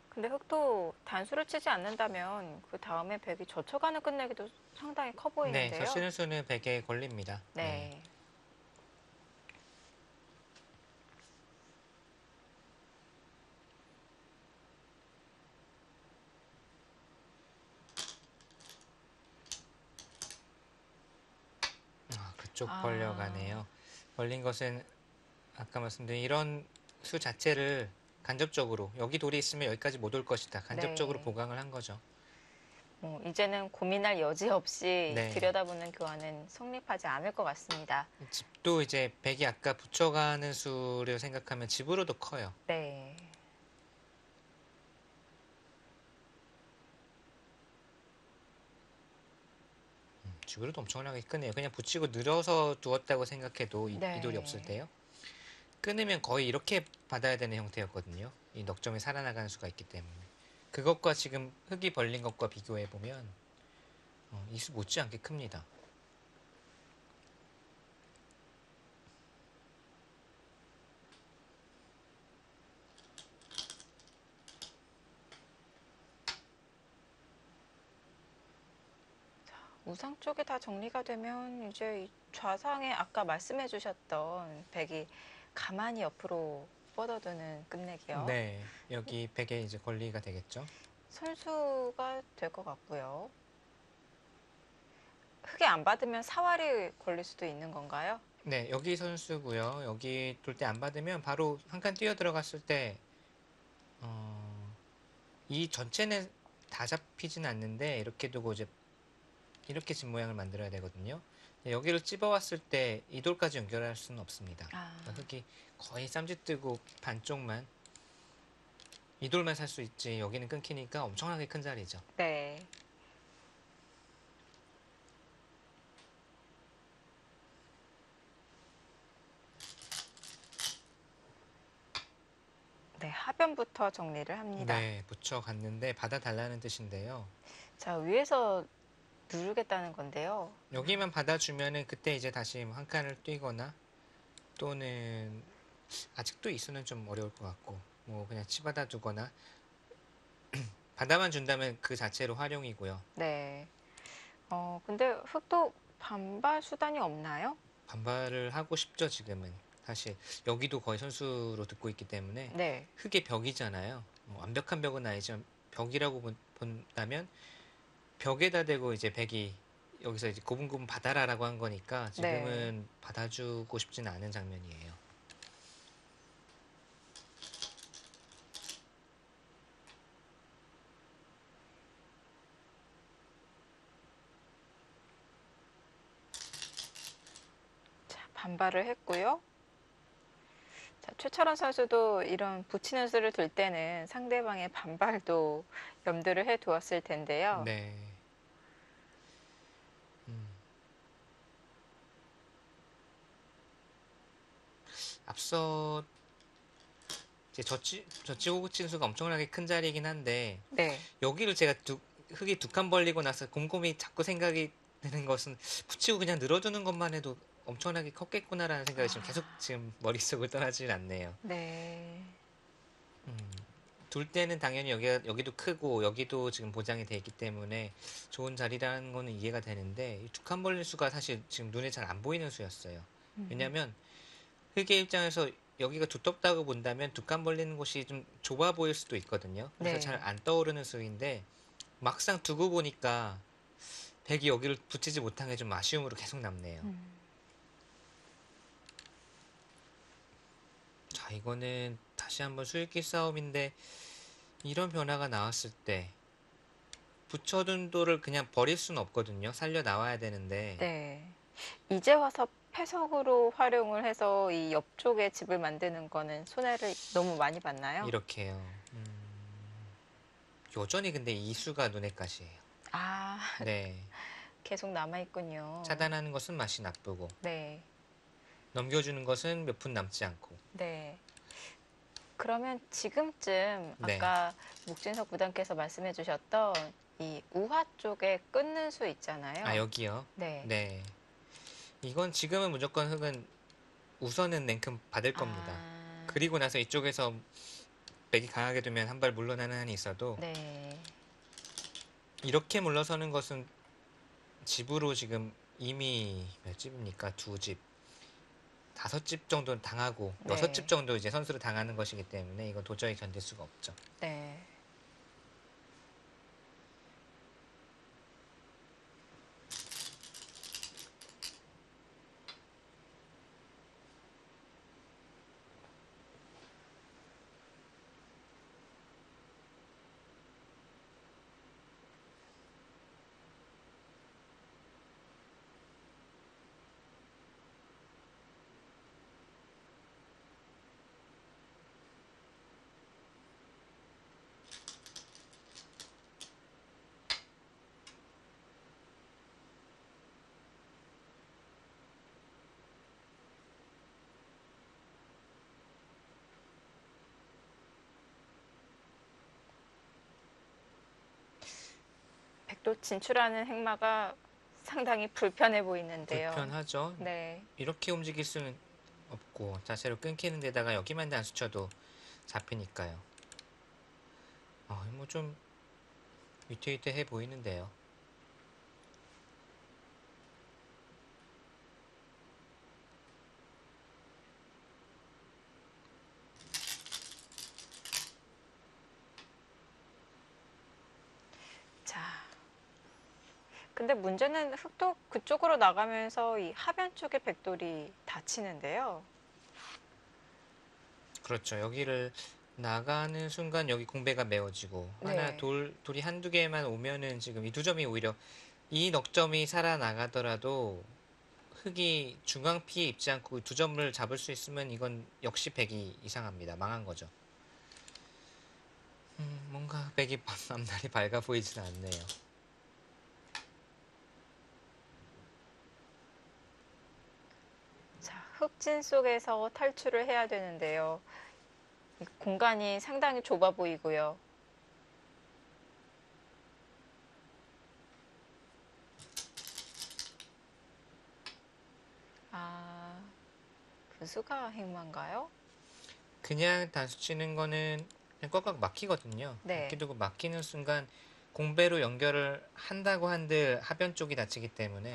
근데 흙도 단수를 치지 않는다면 그 다음에 백이 젖혀가는 끝내기도 상당히 커 네, 보이는데요. 젖히는 수는 100에 걸립니다. 네. 그쪽 아. 벌려가네요. 벌린 것은 아까 말씀드린 이런 수 자체를 간접적으로 여기 돌이 있으면 여기까지 못 올 것이다. 간접적으로 네. 보강을 한 거죠. 이제는 고민할 여지 없이 네. 들여다보는 교환은 성립하지 않을 것 같습니다. 집도 이제 백이 아까 붙여가는 수를 생각하면 집으로도 커요. 네. 집으로도 엄청나게 크네요. 그냥 붙이고 늘어서 두었다고 생각해도 네. 이 돌이 없을 때요. 끊으면 거의 이렇게 받아야 되는 형태였거든요. 이 넉점이 살아나가는 수가 있기 때문에. 그것과 지금 흙이 벌린 것과 비교해 보면 이 수 못지않게 큽니다. 우상 쪽이 다 정리가 되면 이제 이 좌상에 아까 말씀해 주셨던 백이 가만히 옆으로 뻗어두는 끝내기요. 네, 여기 백에 이제 권리가 되겠죠. 선수가 될 것 같고요. 흙에 안 받으면 사활이 걸릴 수도 있는 건가요? 네, 여기 선수고요. 여기 돌 때 안 받으면 바로 한 칸 뛰어 들어갔을 때 이 전체는 다 잡히진 않는데 이렇게 두고 이제 이렇게 집 모양을 만들어야 되거든요. 여기를 찝어왔을 때 이 돌까지 연결할 수는 없습니다. 아. 그러니까 흙이 거의 쌈짓뜨고 반쪽만 이 돌만 살 수 있지 여기는 끊기니까 엄청나게 큰 자리죠. 네. 네, 하변부터 정리를 합니다. 네, 붙여갔는데 받아달라는 뜻인데요. 자, 위에서 누르겠다는 건데요. 여기만 받아주면은 그때 이제 다시 한 칸을 뛰거나 또는 아직도 이수는 좀 어려울 것 같고 뭐 그냥 치받아 두거나 받아만 준다면 그 자체로 활용이고요. 네. 근데 흑도 반발 수단이 없나요? 반발을 하고 싶죠, 지금은. 사실 여기도 거의 선수로 듣고 있기 때문에 네. 흙의 벽이잖아요. 완벽한 벽은 아니지만 벽이라고 본다면 벽에다 대고 이제 백이 여기서 이제 고분고분 받아라라고 한 거니까 지금은 네. 받아주고 싶지는 않은 장면이에요. 자, 반발을 했고요. 자, 최철원 선수도 이런 붙이는 수를 둘 때는 상대방의 반발도 염두를 해 두었을 텐데요. 네. 음. 앞서 이제 젖히고 치는 수가 엄청나게 큰 자리이긴 한데 네. 여기를 제가 흙이 두 칸 벌리고 나서 곰곰이 자꾸 생각이 드는 것은 붙이고 그냥 늘어두는 것만 해도 엄청나게 컸겠구나라는 생각이 지금 계속 지금 머릿속을 떠나질 않네요. 네. 둘 때는 당연히 여기도 크고 여기도 지금 보장이 돼 있기 때문에 좋은 자리라는 거는 이해가 되는데 이 두 칸 벌릴 수가 사실 지금 눈에 잘 안 보이는 수였어요. 왜냐면 흙의 입장에서 여기가 두텁다고 본다면 두 칸 벌리는 곳이 좀 좁아 보일 수도 있거든요. 그래서 네. 잘 안 떠오르는 수인데 막상 두고 보니까 백이 여기를 붙이지 못한 게 좀 아쉬움으로 계속 남네요. 자, 이거는 다시 한번 수익기 싸움인데 이런 변화가 나왔을 때 붙여둔 돌을 그냥 버릴 수는 없거든요. 살려 나와야 되는데 네. 이제 와서 패석으로 활용을 해서 이 옆쪽에 집을 만드는 거는 손해를 너무 많이 봤나요? 이렇게요. 여전히 근데 이수가 눈에 가시예요. 아, 네. 계속 남아있군요. 차단하는 것은 맛이 나쁘고 네. 넘겨주는 것은 몇 푼 남지 않고. 네. 그러면 지금쯤 네. 아까 목진석 구단께서 말씀해 주셨던 이 우하 쪽에 끊는 수 있잖아요. 아, 여기요? 네. 네. 이건 지금은 무조건 흙은 우선은 냉큼 받을 겁니다. 아, 그리고 나서 이쪽에서 백이 강하게 두면 한 발 물러나는 한이 있어도 네. 이렇게 물러서는 것은 집으로 지금 이미 몇 집입니까? 두 집, 다섯 집 정도는 당하고 네. 여섯 집 정도 이제 선수를 당하는 것이기 때문에 이건 도저히 견딜 수가 없죠. 네. 백도 진출하는 행마가 상당히 불편해 보이는데요. 불편하죠. 네. 이렇게 움직일 수는 없고 자세로 끊기는 데다가 여기만 안 수쳐도 잡히니까요. 뭐 좀 위태위태해 보이는데요. 자. 근데 문제는 흑도 그쪽으로 나가면서 이 하변 쪽에 백돌이 다치는데요. 그렇죠. 여기를 나가는 순간 여기 공배가 메워지고 네. 하나 돌이 한두 개만 오면은 지금 이 두 점이 오히려 이 넉점이 살아나가더라도 흙이 중앙 피해 입지 않고 두 점을 잡을 수 있으면 이건 역시 백이 이상합니다. 망한 거죠. 뭔가 백이 앞날이 밝아 보이지는 않네요. 자, 흑진 속에서 탈출을 해야 되는데요. 이 공간이 상당히 좁아 보이고요. 아, 부수가 행마인가요? 그냥 단수 치는 거는 그냥 꽉꽉 막히거든요. 네. 막히고 막히는 순간 공배로 연결을 한다고 한들 하변 쪽이 다치기 때문에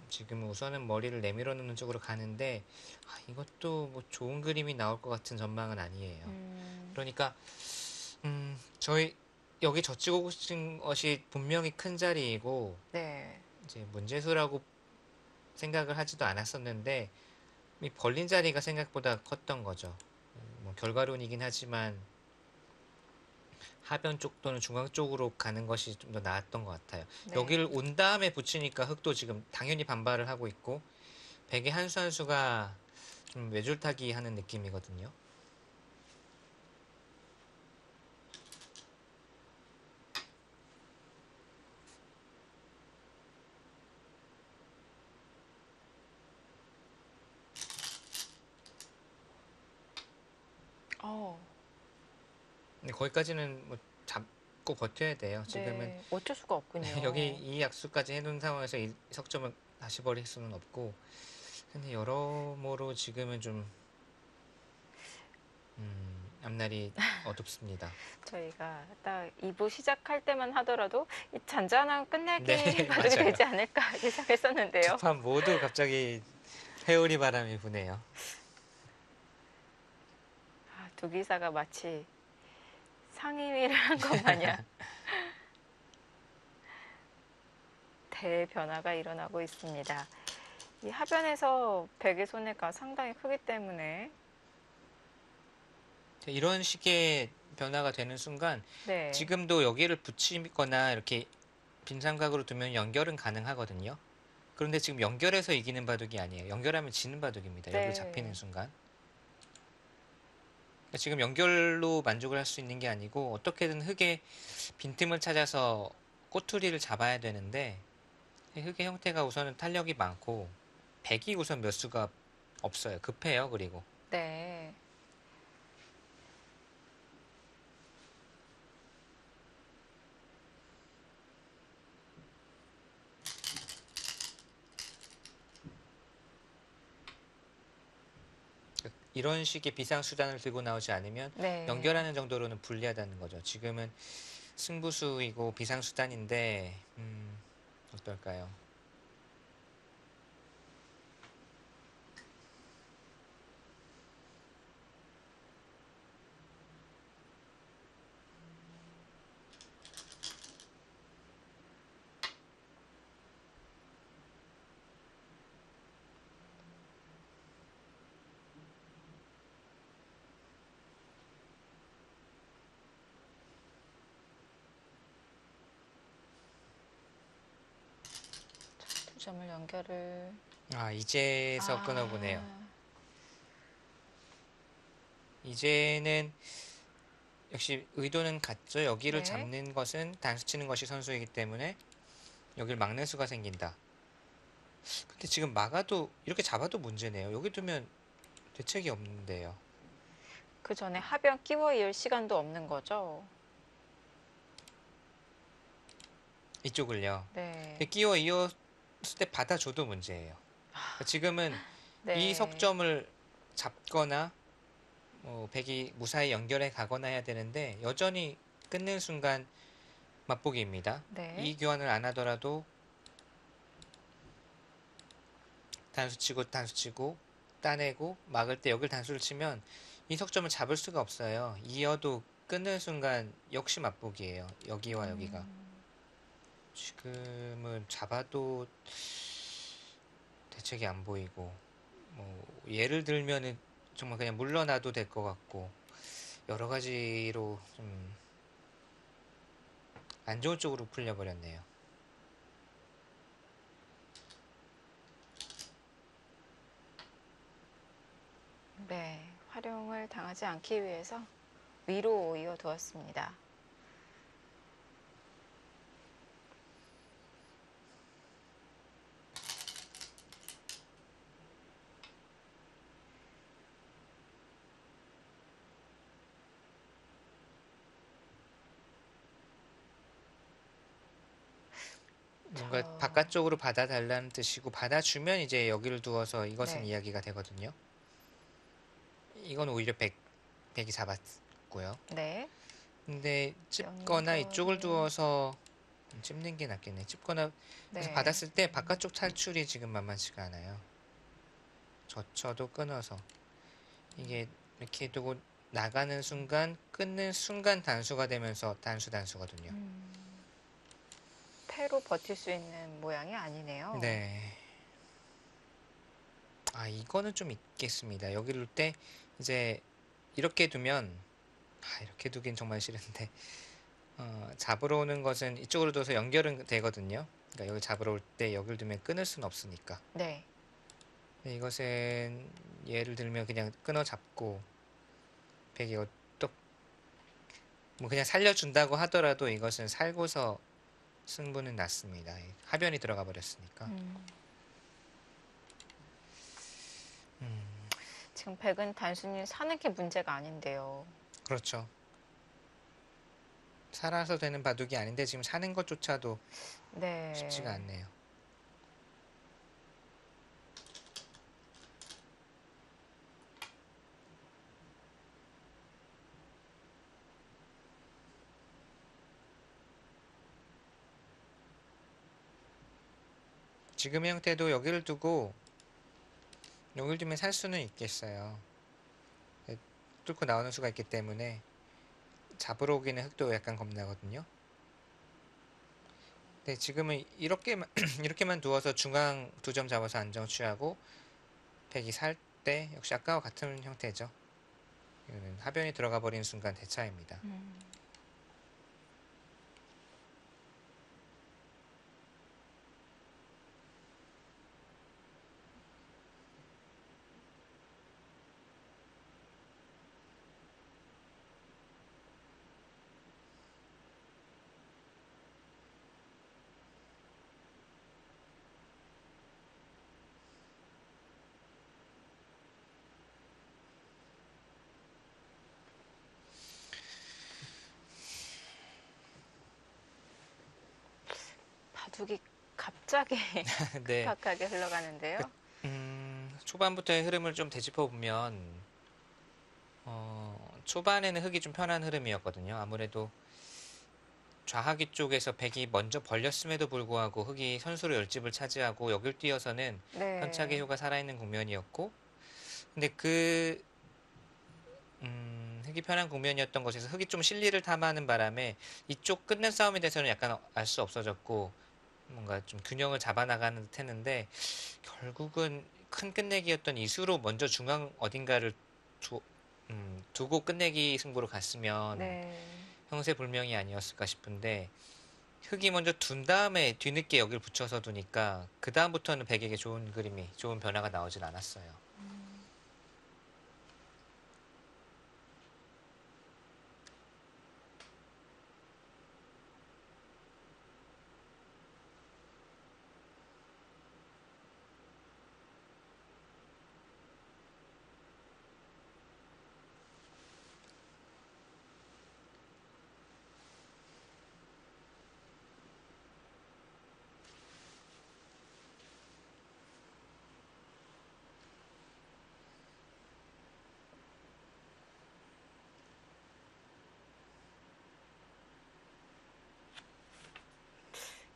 지금 우선은 머리를 내밀어 놓는 쪽으로 가는데 이것도 뭐 좋은 그림이 나올 것 같은 전망은 아니에요. 음, 그러니까 저희 여기 젖히고 싶은 것이 분명히 큰 자리이고 네. 이제 문제수라고 생각을 하지도 않았었는데 이 벌린 자리가 생각보다 컸던 거죠. 뭐 결과론이긴 하지만 하변 쪽 또는 중앙 쪽으로 가는 것이 좀 더 나았던 것 같아요. 네. 여기를 온 다음에 붙이니까 흑도 지금 당연히 반발을 하고 있고 백의 한수 한수가 좀 외줄타기 하는 느낌이거든요. 어, 근데 거기까지는 뭐 잡고 버텨야 돼요. 지금은 네. 어쩔 수가 여기 없군요. 이 약수까지 해둔 상황에서 이 석점을 다시 버릴 수는 없고 근데 여러모로 지금은 좀 앞날이 어둡습니다. 저희가 딱 2부 시작할 때만 하더라도 이 잔잔한 네, 끝내기 바둑이 맞아요. 되지 않을까 두 예상했었는데요. 판 모두 갑자기 회오리 바람이 부네요. 아, 두 기사가 마치 상의위를 한 것 마냥 대변화가 일어나고 있습니다. 이 하변에서 백의 손해가 상당히 크기 때문에 이런 식의 변화가 되는 순간 네, 지금도 여기를 붙이거나 이렇게 빈 삼각으로 두면 연결은 가능하거든요. 그런데 지금 연결해서 이기는 바둑이 아니에요. 연결하면 지는 바둑입니다. 여기를 잡히는 네, 순간. 그러니까 지금 연결로 만족을 할 수 있는 게 아니고 어떻게든 흙에 빈틈을 찾아서 꼬투리를 잡아야 되는데 흙의 형태가 우선은 탄력이 많고 백이 우선 몇 수가 없어요. 급해요. 그리고 네. 이런 식의 비상수단을 들고 나오지 않으면 네. 연결하는 정도로는 불리하다는 거죠. 지금은 승부수이고 비상수단인데 어떨까요? 두 점을 연결을. 이제서 끊어보네요. 아, 이제는 역시 의도는 같죠. 여기를 네. 잡는 것은 단수 치는 것이 선수이기 때문에 여기를 막는 수가 생긴다. 근데 지금 막아도 이렇게 잡아도 문제네요. 여기 두면 대책이 없는데요. 그 전에 하변 끼워 이을 시간도 없는 거죠. 이쪽을요. 네. 근데 끼워 이었을 때 받아줘도 문제예요. 그러니까 지금은 이 네. 석점을 잡거나 백이 무사히 연결해 가거나 해야 되는데 여전히 끊는 순간 맛보기입니다. 네. 이 교환을 안 하더라도 단수 치고 따내고 막을 때 여길 단수를 치면 이 석점을 잡을 수가 없어요. 이어도 끊는 순간 역시 맛보기예요. 여기와 여기가. 지금은 잡아도 대책이 안 보이고 예를 들면은 정말 그냥 물러나도 될 것 같고 여러 가지로 좀 안 좋은 쪽으로 풀려버렸네요. 네. 활용을 당하지 않기 위해서 위로 이어두었습니다. 뭔가 저, 바깥쪽으로 받아달라는 뜻이고 받아주면 이제 여기를 두어서 이것은 네, 이야기가 되거든요. 이건 오히려 백이 잡았고요. 네, 근데 찝거나 이쪽을 연결을, 두어서 찝는 게 낫겠네. 찝거나 그래서 네, 받았을 때 바깥쪽 탈출이 지금 만만치가 않아요. 젖혀도 끊어서 이게 이렇게 두고 나가는 순간 끊는 순간 단수가 되면서 단수거든요. 패로 버틸 수 있는 모양이 아니네요. 네. 아, 이거는 좀 있겠습니다. 여기 둘 때 이제 이렇게 두면 이렇게 두긴 정말 싫은데 잡으러 오는 것은 이쪽으로 둬서 연결은 되거든요. 그러니까 여기 잡으러 올 때 여기를 두면 끊을 수는 없으니까. 네, 근데 이것은 예를 들면 그냥 끊어 잡고 백이 또 뭐 그냥 살려준다고 하더라도 이것은 살고서 승부는 났습니다. 하변이 들어가 버렸으니까. 지금 백은 단순히 사는 게 문제가 아닌데요. 그렇죠. 살아서 되는 바둑이 아닌데 지금 사는 것조차도 쉽지가 네, 않네요. 지금의 형태도 여기를 두고 여기를 두면 살 수는 있겠어요. 뚫고 나오는 수가 있기 때문에 잡으러 오기는 흑도 약간 겁나거든요. 네, 지금은 이렇게만 이렇게만 두어서 중앙 2점 잡아서 안정 취하고 백이 살 때 역시 아까와 같은 형태죠. 이거는 하변이 들어가 버린 순간 대차입니다. 바둑이 갑자기 네, 급박하게 흘러가는데요. 초반부터의 흐름을 좀 되짚어 보면 초반에는 흑이 좀 편한 흐름이었거든요. 아무래도 좌하기 쪽에서 백이 먼저 벌렸음에도 불구하고 흑이 선수로 열집을 차지하고 여길 뛰어서는 현착의 네, 효가 살아있는 국면이었고 근데 흑이 편한 국면이었던 것에서 흑이 좀 실리를 탐하는 바람에 이쪽 끝낸 싸움에 대해서는 약간 알 수 없어졌고 뭔가 좀 균형을 잡아나가는 듯 했는데 결국은 큰 끝내기였던 이수로 먼저 중앙 어딘가를 두고 끝내기 승부로 갔으면 네. 형세불명이 아니었을까 싶은데 흑이 먼저 둔 다음에 뒤늦게 여기를 붙여서 두니까 그 다음부터는 백에게 좋은 변화가 나오진 않았어요.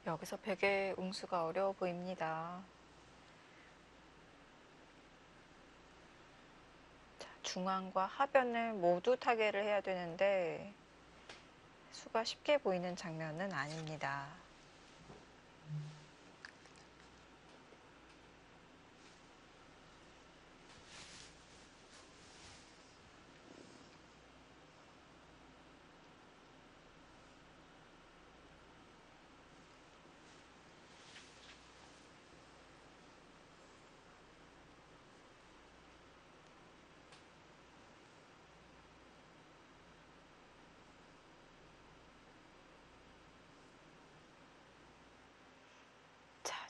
여기서 백의 웅수가 어려워 보입니다. 자, 중앙과 하변을 모두 타개를 해야 되는데 수가 쉽게 보이는 장면은 아닙니다.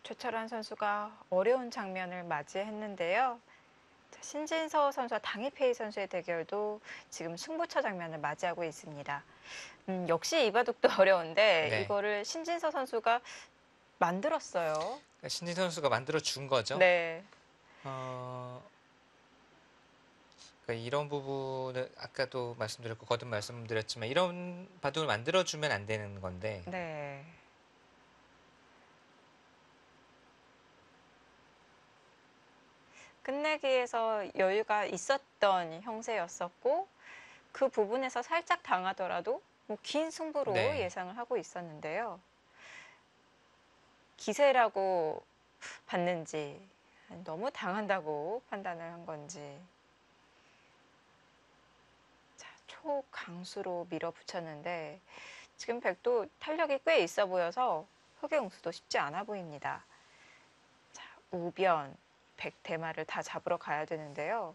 최철환 선수가 어려운 장면을 맞이했는데요. 자, 신진서 선수와 당이페이 선수의 대결도 지금 승부처 장면을 맞이하고 있습니다. 역시 이 바둑도 어려운데 네. 이거를 신진서 선수가 만들었어요. 그러니까 신진 선수가 만들어 준 거죠. 네, 어, 그러니까 이런 부분은 아까도 말씀드렸고 거듭 말씀드렸지만 이런 바둑을 만들어 주면 안 되는 건데 네. 끝내기에서 여유가 있었던 형세였었고 그 부분에서 살짝 당하더라도 뭐 긴 승부로 네. 예상을 하고 있었는데요. 기세라고 봤는지 너무 당한다고 판단을 한 건지 자, 초강수로 밀어붙였는데 지금 백도 탄력이 꽤 있어 보여서 흑의 응수도 쉽지 않아 보입니다. 자, 우변, 백 대마를 다 잡으러 가야 되는데요.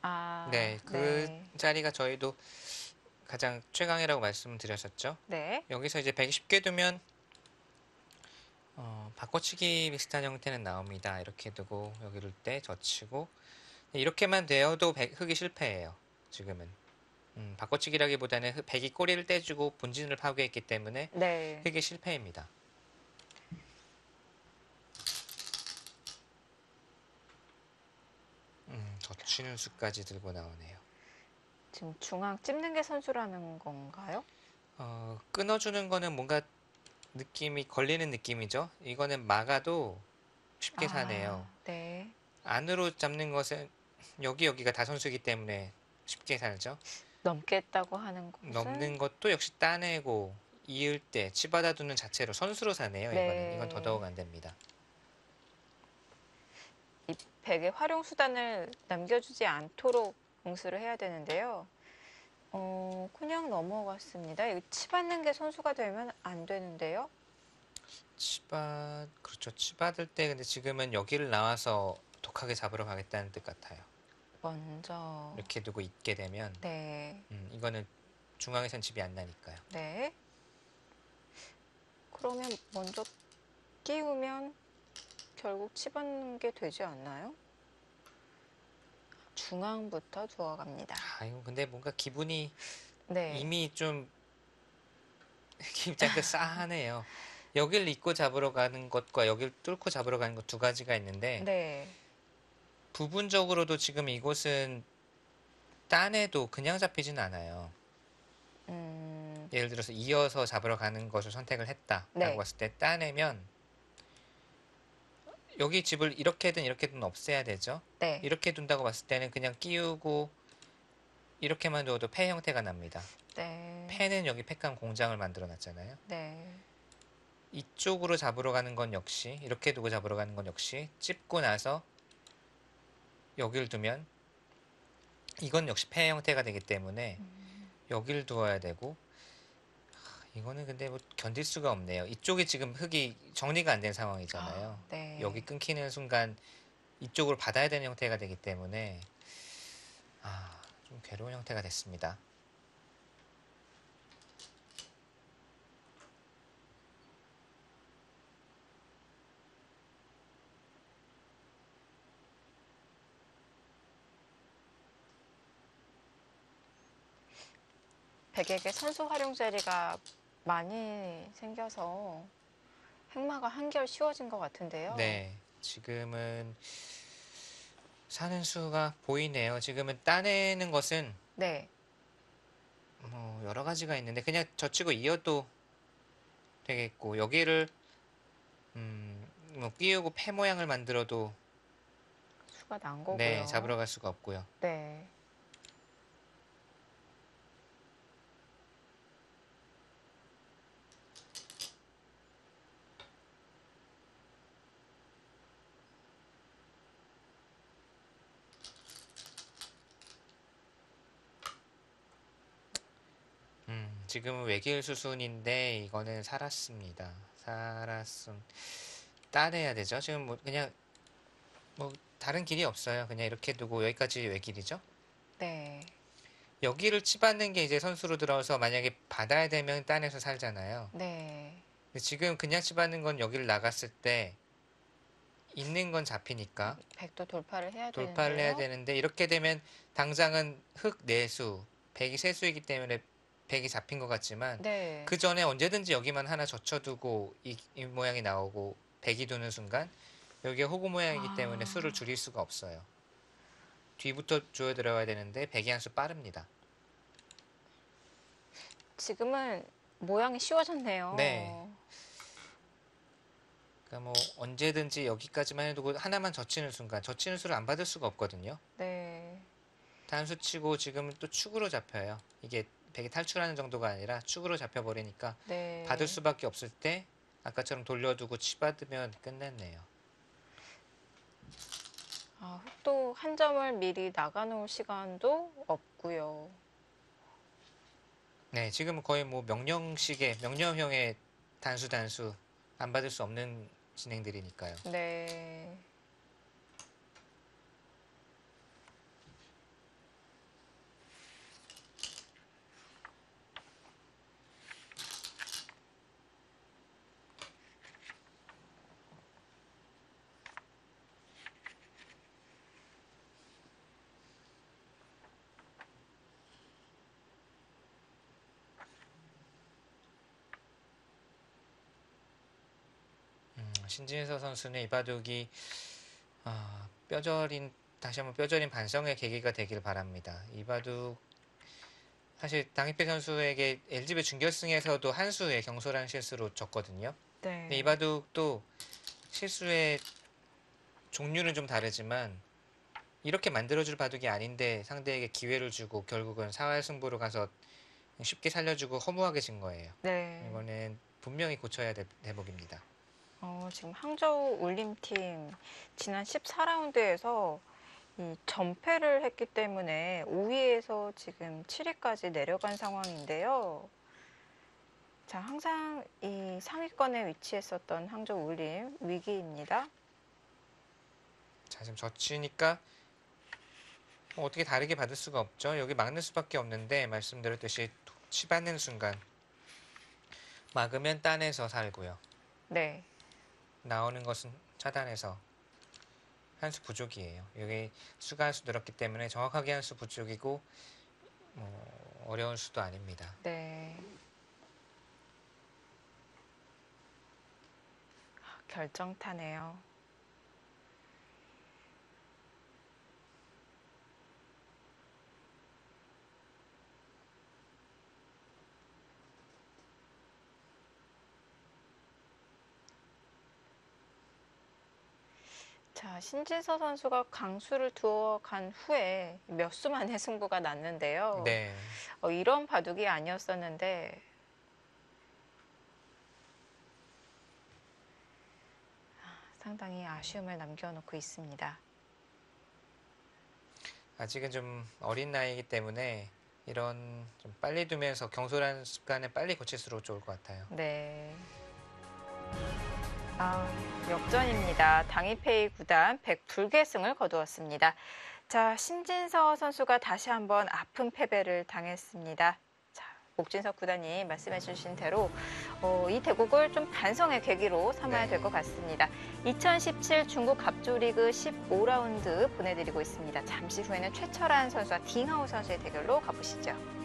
아, 네, 그 네. 자리가 저희도 가장 최강이라고 말씀드렸었죠. 네. 여기서 이제 120개 두면 바꿔치기 비슷한 형태는 나옵니다. 이렇게 두고 여기 둘 때 젖히고 이렇게만 되어도 흑이 실패해요. 지금은 바꿔치기라기보다는 백이 꼬리를 떼주고 본진을 파괴했기 때문에 네. 흑이 실패입니다. 젖히는 수까지 들고 나오네요. 지금 중앙 찝는 게 선수라는 건가요? 끊어주는 거는 뭔가 느낌이 걸리는 느낌이죠. 이거는 막아도 쉽게 사네요. 네. 안으로 잡는 것은 여기가 다 선수이기 때문에 쉽게 살죠. 넘겠다고 하는 것은 넘는 것도 역시 따내고 이을 때 치받아 두는 자체로 선수로 사네요. 네. 이건 더더욱 안 됩니다. 이 백의 활용 수단을 남겨주지 않도록 응수를 해야 되는데요. 그냥 넘어갔습니다. 이거 치받는 게 선수가 되면 안 되는데요. 그렇죠. 치받을 때 근데 지금은 여기를 나와서 독하게 잡으러 가겠다는 뜻 같아요. 먼저 이렇게 두고 있게 되면 네. 이거는 중앙에선 집이 안 나니까요. 네. 그러면 먼저 끼우면 결국 치받는 게 되지 않나요? 중앙부터 두어갑니다. 이거 근데 뭔가 기분이 네. 이미 좀 입장도 싸하네요. 여길 잇고 잡으러 가는 것과 여길 뚫고 잡으러 가는 것 두 가지가 있는데 네. 부분적으로도 지금 이곳은 딴에도 그냥 잡히진 않아요. 예를 들어서 이어서 잡으러 가는 것을 선택을 했다라고 네. 봤을 때 따내면 여기 집을 이렇게든 없애야 되죠. 네. 이렇게 둔다고 봤을 때는 그냥 끼우고 이렇게만 둬도 패 형태가 납니다. 네. 패는 여기 패감 공장을 만들어 놨잖아요. 네. 이쪽으로 잡으러 가는 건 역시 이렇게 두고 잡으러 가는 건 역시 찝고 나서 여길 두면 이건 역시 패 형태가 되기 때문에 여길 두어야 되고 이거는 근데 뭐 견딜 수가 없네요. 이쪽이 지금 흙이 정리가 안 된 상황이잖아요. 네. 여기 끊기는 순간 이쪽으로 받아야 되는 형태가 되기 때문에 좀 괴로운 형태가 됐습니다. 백에게 선수 활용 자리가 많이 생겨서 획마가 한결 쉬워진 것 같은데요. 네, 지금은 사는 수가 보이네요. 지금은 따내는 것은 네. 뭐 여러 가지가 있는데 그냥 젖히고 이어도 되겠고 여기를 뭐 끼우고 패 모양을 만들어도 수가 난 거고요. 네, 잡으러 갈 수가 없고요. 네. 지금은 외길 수순인데 이거는 살았습니다. 살았음. 따내야 되죠. 지금 뭐 그냥 뭐 다른 길이 없어요. 그냥 이렇게 두고 여기까지 외길이죠. 네. 여기를 치받는 게 이제 선수로 들어서 만약에 받아야 되면 따내서 살잖아요. 네. 근데 지금 그냥 치받는 건 여기를 나갔을 때 있는 건 잡히니까 백도 돌파를 해야 돌파를 해야 되는데요. 되는데 이렇게 되면 당장은 흑 내수, 백이 세수이기 때문에 백이 잡힌 것 같지만 네. 그 전에 언제든지 여기만 하나 젖혀두고 이 모양이 나오고 백이 도는 순간 여기가 호구 모양이기 때문에 수를 줄일 수가 없어요. 뒤부터 조여 들어가야 되는데 백이 한 수 빠릅니다. 지금은 모양이 쉬워졌네요. 네. 그러니까 뭐 언제든지 여기까지만 해두고 하나만 젖히는 순간 젖히는 수를 안 받을 수가 없거든요. 네. 단수 치고 지금은 또 축으로 잡혀요. 이게 백이 탈출하는 정도가 아니라 축으로 잡혀버리니까 네. 받을 수밖에 없을 때 아까처럼 돌려두고 치받으면 끝냈네요. 흑도 한 점을 미리 나가놓을 시간도 없고요. 네, 지금은 거의 뭐 명령형의 단수 안 받을 수 없는 진행들이니까요. 네. 신진서 선수는 이 바둑이 다시 한번 뼈저린 반성의 계기가 되길 바랍니다. 이 바둑 사실 당희필 선수에게 LGB 준결승에서도 한 수의 경솔한 실수로 졌거든요. 네. 근데 이 바둑도 실수의 종류는 좀 다르지만 이렇게 만들어줄 바둑이 아닌데 상대에게 기회를 주고 결국은 사활 승부로 가서 쉽게 살려주고 허무하게 진 거예요. 네. 이거는 분명히 고쳐야 될 대목입니다. 지금 항저우 울림팀 지난 14라운드에서 이 전패를 했기 때문에 5위에서 지금 7위까지 내려간 상황인데요. 자, 항상 이 상위권에 위치했었던 항저우 울림 위기입니다. 자, 지금 젖히니까 뭐 어떻게 다르게 받을 수가 없죠. 여기 막는 수밖에 없는데 말씀드렸듯이 치받는 순간 막으면 따내서 살고요. 네. 나오는 것은 차단해서 한 수 부족이에요. 여기 수가 한 수 늘었기 때문에 정확하게 한 수 부족이고 어려운 수도 아닙니다. 네. 결정타네요. 자, 신진서 선수가 강수를 두어 간 후에 몇 수 만에 승부가 났는데요. 네. 이런 바둑이 아니었었는데 상당히 아쉬움을 남겨놓고 있습니다. 아직은 좀 어린 나이이기 때문에 이런 좀 빨리 두면서 경솔한 습관을 빨리 고칠수록 좋을 것 같아요. 네. 역전입니다. 당이페이 구단 100불계승을 거두었습니다. 자, 신진서 선수가 다시 한번 아픈 패배를 당했습니다. 자, 옥진석 구단이 말씀해 주신 대로 이 대국을 좀 반성의 계기로 삼아야 될 것 같습니다. 2017 중국 갑조리그 15라운드 보내드리고 있습니다. 잠시 후에는 최철한 선수와 딩하오 선수의 대결로 가보시죠.